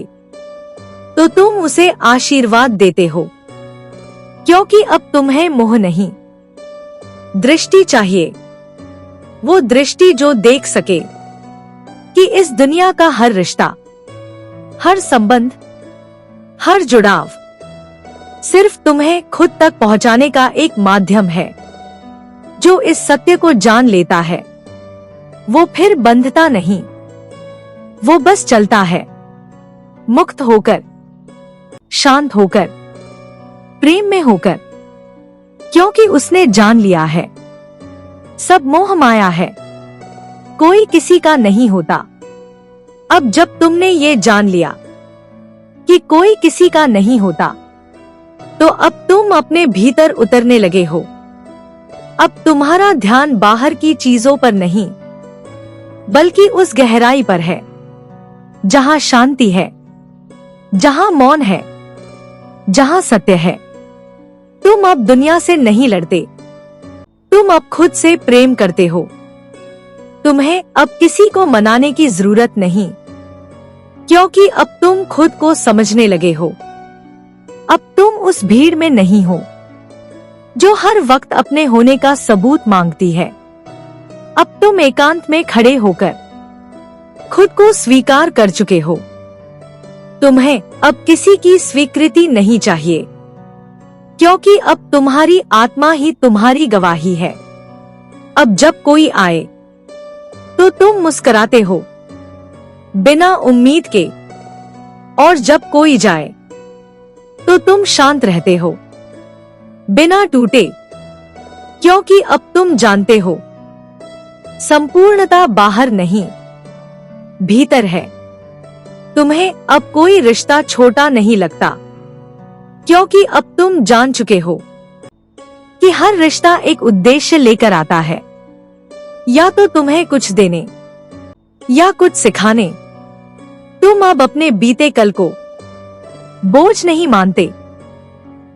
तो तुम उसे आशीर्वाद देते हो, क्योंकि अब तुम्हें मोह नहीं, दृष्टि चाहिए। वो दृष्टि जो देख सके कि इस दुनिया का हर रिश्ता, हर संबंध, हर जुड़ाव सिर्फ तुम्हें खुद तक पहुंचाने का एक माध्यम है। जो इस सत्य को जान लेता है, वो फिर बंधता नहीं, वो बस चलता है, मुक्त होकर, शांत होकर, प्रेम में होकर, क्योंकि उसने जान लिया है, सब मोह माया है, कोई किसी का नहीं होता। अब जब तुमने ये जान लिया कि कोई किसी का नहीं होता, तो अब तुम अपने भीतर उतरने लगे हो। अब तुम्हारा ध्यान बाहर की चीजों पर नहीं, बल्कि उस गहराई पर है, जहां शांति है, जहां मौन है, जहां सत्य है। तुम अब दुनिया से नहीं लड़ते, तुम अब खुद से प्रेम करते हो। तुम्हें अब किसी को मनाने की जरूरत नहीं, क्योंकि अब तुम खुद को समझने लगे हो। अब तुम उस भीड़ में नहीं हो, जो हर वक्त अपने होने का सबूत मांगती है। अब तुम एकांत में खड़े होकर खुद को स्वीकार कर चुके हो। तुम्हें अब किसी की स्वीकृति नहीं चाहिए, क्योंकि अब तुम्हारी आत्मा ही तुम्हारी गवाही है। अब जब कोई आए तो तुम मुस्कुराते हो बिना उम्मीद के, और जब कोई जाए तो तुम शांत रहते हो बिना टूटे, क्योंकि अब तुम जानते हो संपूर्णता बाहर नहीं, भीतर है। तुम्हें अब कोई रिश्ता छोटा नहीं लगता, क्योंकि अब तुम जान चुके हो कि हर रिश्ता एक उद्देश्य लेकर आता है, या तो तुम्हें कुछ देने या कुछ सिखाने। तुम अब अपने बीते कल को बोझ नहीं मानते,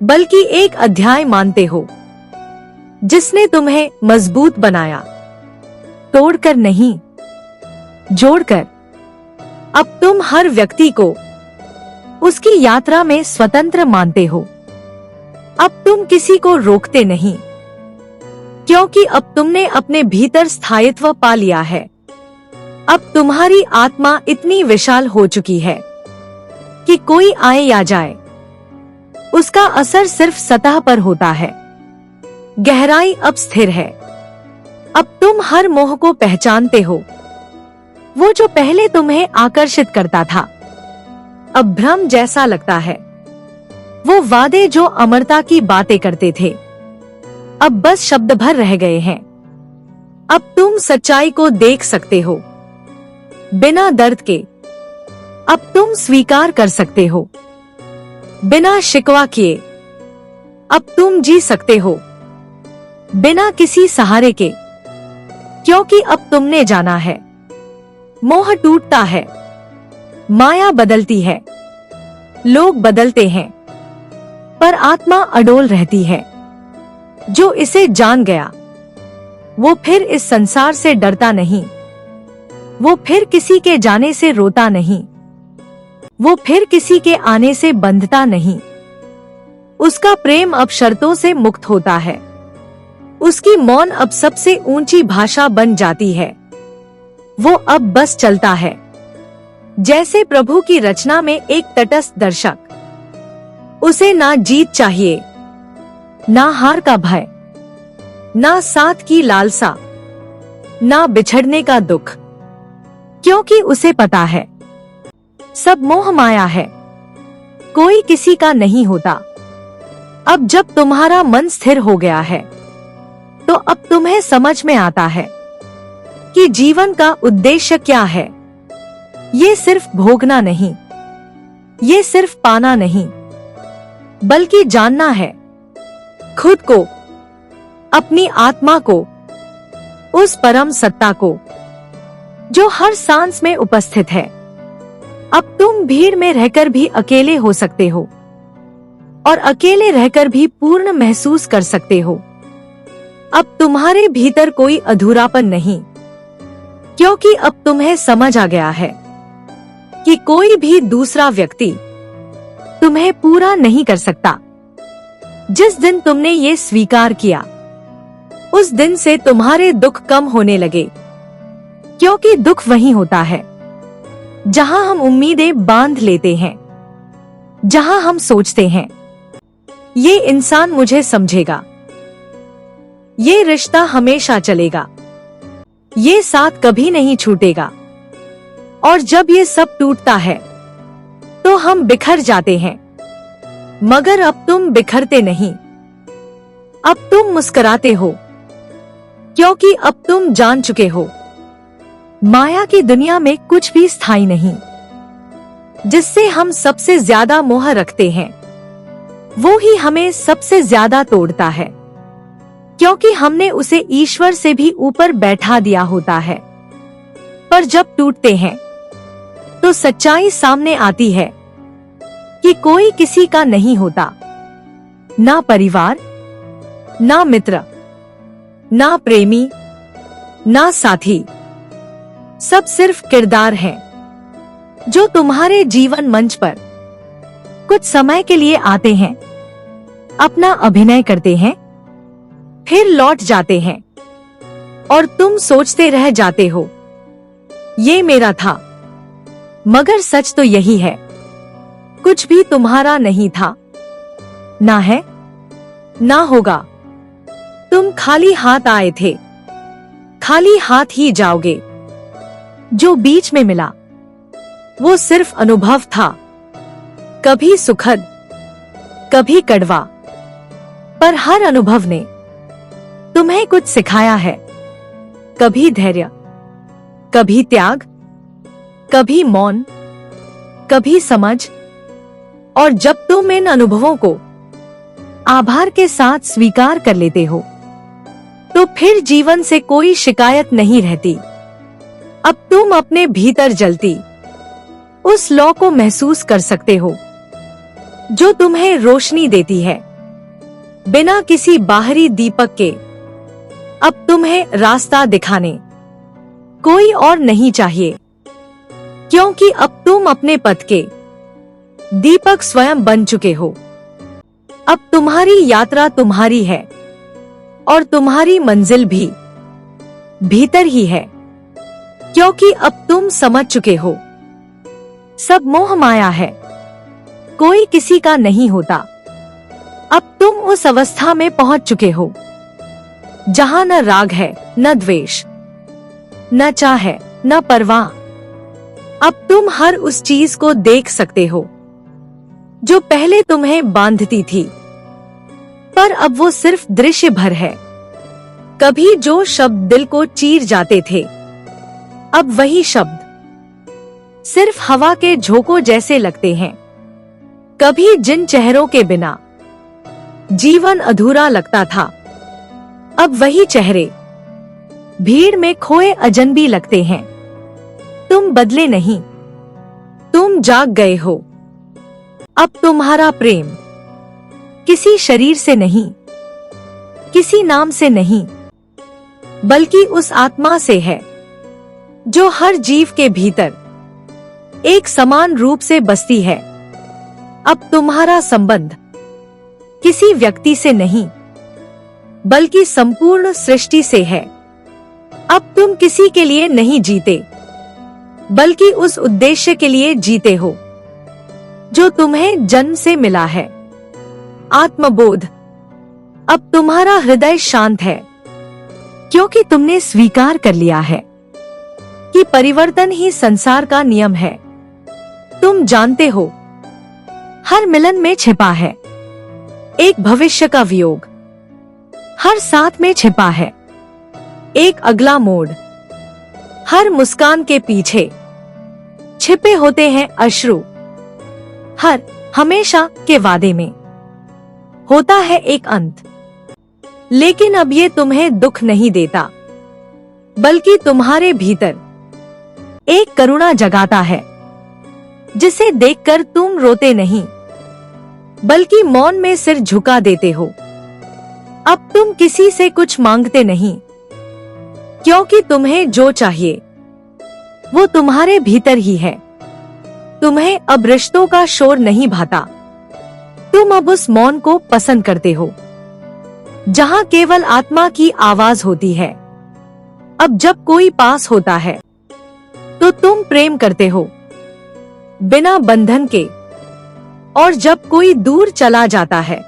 बल्कि एक अध्याय मानते हो जिसने तुम्हें मजबूत बनाया, तोड़कर नहीं, जोड़कर। अब तुम हर व्यक्ति को उसकी यात्रा में स्वतंत्र मानते हो। अब तुम किसी को रोकते नहीं, क्योंकि अब तुमने अपने भीतर स्थायित्व पा लिया है। अब तुम्हारी आत्मा इतनी विशाल हो चुकी है कि कोई आए या जाए, उसका असर सिर्फ सतह पर होता है। गहराई अब स्थिर है। अब तुम हर मोह को पहचानते हो, वो जो पहले तुम्हें आकर्षित करता था अब भ्रम जैसा लगता है। वो वादे जो अमरता की बातें करते थे अब बस शब्द भर रह गए हैं। अब तुम सच्चाई को देख सकते हो बिना दर्द के। अब तुम स्वीकार कर सकते हो बिना शिकवा किए। अब तुम जी सकते हो बिना किसी सहारे के, क्योंकि अब तुमने जाना है मोह टूटता है, माया बदलती है, लोग बदलते हैं, पर आत्मा अडोल रहती है। जो इसे जान गया वो फिर इस संसार से डरता नहीं, वो फिर किसी के जाने से रोता नहीं, वो फिर किसी के आने से बंधता नहीं। उसका प्रेम अब शर्तों से मुक्त होता है। उसकी मौन अब सबसे ऊंची भाषा बन जाती है। वो अब बस चलता है जैसे प्रभु की रचना में एक तटस्थ दर्शक। उसे ना जीत चाहिए, ना हार का भय, ना साथ की लालसा, ना बिछड़ने का दुख, क्योंकि उसे पता है सब मोह माया है, कोई किसी का नहीं होता। अब जब तुम्हारा मन स्थिर हो गया है तो अब तुम्हें समझ में आता है कि जीवन का उद्देश्य क्या है। ये सिर्फ भोगना नहीं, ये सिर्फ पाना नहीं, बल्कि जानना है खुद को, अपनी आत्मा को, उस परम सत्ता को जो हर सांस में उपस्थित है। अब तुम भीड़ में रहकर भी अकेले हो सकते हो और अकेले रहकर भी पूर्ण महसूस कर सकते हो। अब तुम्हारे भीतर कोई अधूरापन नहीं, क्योंकि अब तुम्हें समझ आ गया है कि कोई भी दूसरा व्यक्ति तुम्हें पूरा नहीं कर सकता। जिस दिन तुमने ये स्वीकार किया उस दिन से तुम्हारे दुख कम होने लगे, क्योंकि दुख वही होता है जहां हम उम्मीदें बांध लेते हैं, जहां हम सोचते हैं ये इंसान मुझे समझेगा, ये रिश्ता हमेशा चलेगा, ये साथ कभी नहीं छूटेगा। और जब ये सब टूटता है तो हम बिखर जाते हैं। मगर अब तुम बिखरते नहीं, अब तुम मुस्कुराते हो, क्योंकि अब तुम जान चुके हो माया की दुनिया में कुछ भी स्थायी नहीं। जिससे हम सबसे ज्यादा मोह रखते हैं वो ही हमें सबसे ज्यादा तोड़ता है, क्योंकि हमने उसे ईश्वर से भी ऊपर बैठा दिया होता है। पर जब टूटते हैं तो सच्चाई सामने आती है कि कोई किसी का नहीं होता, ना परिवार, ना मित्र, ना प्रेमी, ना साथी। सब सिर्फ किरदार हैं जो तुम्हारे जीवन मंच पर कुछ समय के लिए आते हैं, अपना अभिनय करते हैं फिर लौट जाते हैं और तुम सोचते रह जाते हो, ये मेरा था। मगर सच तो यही है, कुछ भी तुम्हारा नहीं था, ना है ना होगा। तुम खाली हाथ आए थे, खाली हाथ ही जाओगे। जो बीच में मिला वो सिर्फ अनुभव था, कभी सुखद कभी कड़वा, पर हर अनुभव ने तुम्हें कुछ सिखाया है। कभी धैर्य, कभी त्याग, कभी मौन, कभी समझ। और जब तुम इन अनुभवों को आभार के साथ स्वीकार कर लेते हो, तो फिर जीवन से कोई शिकायत नहीं रहती। अब तुम अपने भीतर जलती उस लौ को महसूस कर सकते हो, जो तुम्हें रोशनी देती है बिना किसी बाहरी दीपक के। अब तुम्हें रास्ता दिखाने कोई और नहीं चाहिए, क्योंकि अब तुम अपने पथ के दीपक स्वयं बन चुके हो। अब तुम्हारी यात्रा तुम्हारी है और तुम्हारी मंजिल भी भीतर ही है, क्योंकि अब तुम समझ चुके हो, सब मोह माया है, कोई किसी का नहीं होता। अब तुम उस अवस्था में पहुंच चुके हो जहां न राग है, न द्वेष, न चाह है, न परवाह। अब तुम हर उस चीज को देख सकते हो जो पहले तुम्हें बांधती थी, पर अब वो सिर्फ दृश्य भर है। कभी जो शब्द दिल को चीर जाते थे, अब वही शब्द सिर्फ हवा के झोंकों जैसे लगते हैं। कभी जिन चेहरों के बिना जीवन अधूरा लगता था, अब वही चेहरे भीड़ में खोए अजनबी लगते हैं। तुम बदले नहीं, तुम जाग गए हो। अब तुम्हारा प्रेम किसी शरीर से नहीं, किसी नाम से नहीं, बल्कि उस आत्मा से है जो हर जीव के भीतर एक समान रूप से बसती है। अब तुम्हारा संबंध किसी व्यक्ति से नहीं, बल्कि संपूर्ण सृष्टि से है। अब तुम किसी के लिए नहीं जीते, बल्कि उस उद्देश्य के लिए जीते हो जो तुम्हें जन्म से मिला है, आत्मबोध। अब तुम्हारा हृदय शांत है, क्योंकि तुमने स्वीकार कर लिया है कि परिवर्तन ही संसार का नियम है। तुम जानते हो, हर मिलन में छिपा है एक भविष्य का वियोग, हर साथ में छिपा है एक अगला मोड़, हर मुस्कान के पीछे छिपे होते हैं अश्रु, हर हमेशा के वादे में होता है एक अंत। लेकिन अब ये तुम्हें दुख नहीं देता, बल्कि तुम्हारे भीतर एक करुणा जगाता है, जिसे देखकर तुम रोते नहीं, बल्कि मौन में सिर झुका देते हो। अब तुम किसी से कुछ मांगते नहीं, क्योंकि तुम्हें जो चाहिए वो तुम्हारे भीतर ही है। तुम्हें अब रिश्तों का शोर नहीं भाता, तुम अब उस मौन को पसंद करते हो जहां केवल आत्मा की आवाज होती है। अब जब कोई पास होता है तो तुम प्रेम करते हो बिना बंधन के, और जब कोई दूर चला जाता है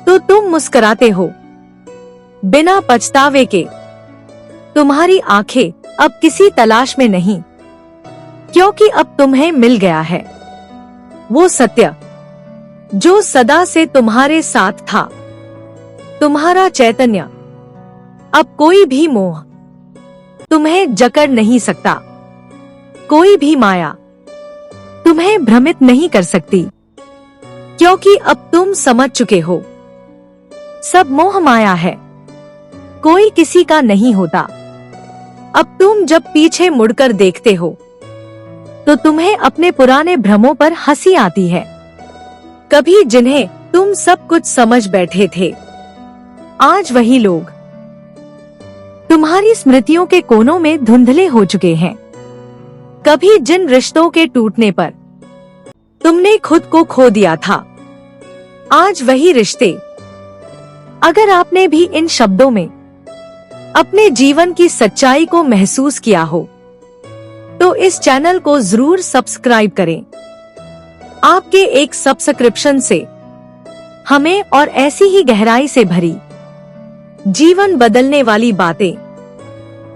तो तुम मुस्कुराते हो बिना पछतावे के। तुम्हारी आंखें अब किसी तलाश में नहीं, क्योंकि अब तुम्हें मिल गया है वो सत्य जो सदा से तुम्हारे साथ था। तुम्हारा चैतन्य, अब कोई भी मोह तुम्हें जकड़ नहीं सकता, कोई भी माया तुम्हें भ्रमित नहीं कर सकती, क्योंकि अब तुम समझ चुके हो, सब मोह माया है, कोई किसी का नहीं होता। अब तुम जब पीछे मुड़कर देखते हो तो तुम्हें अपने पुराने भ्रमों पर हंसी आती है। कभी जिन्हें तुम सब कुछ समझ बैठे थे, आज वही लोग तुम्हारी स्मृतियों के कोनों में धुंधले हो चुके हैं। कभी जिन रिश्तों के टूटने पर तुमने खुद को खो दिया था, आज वही रिश्ते अगर आपने भी इन शब्दों में अपने जीवन की सच्चाई को महसूस किया हो तो इस चैनल को जरूर सब्सक्राइब करें। आपके एक सब्सक्रिप्शन से हमें और ऐसी ही गहराई से भरी जीवन बदलने वाली बातें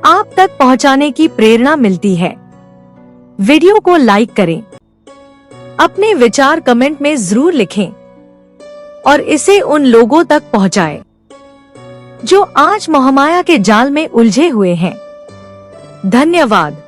आप तक पहुंचाने की प्रेरणा मिलती है। वीडियो को लाइक करें, अपने विचार कमेंट में जरूर लिखें और इसे उन लोगों तक पहुंचाएं जो आज मोहमाया के जाल में उलझे हुए हैं। धन्यवाद।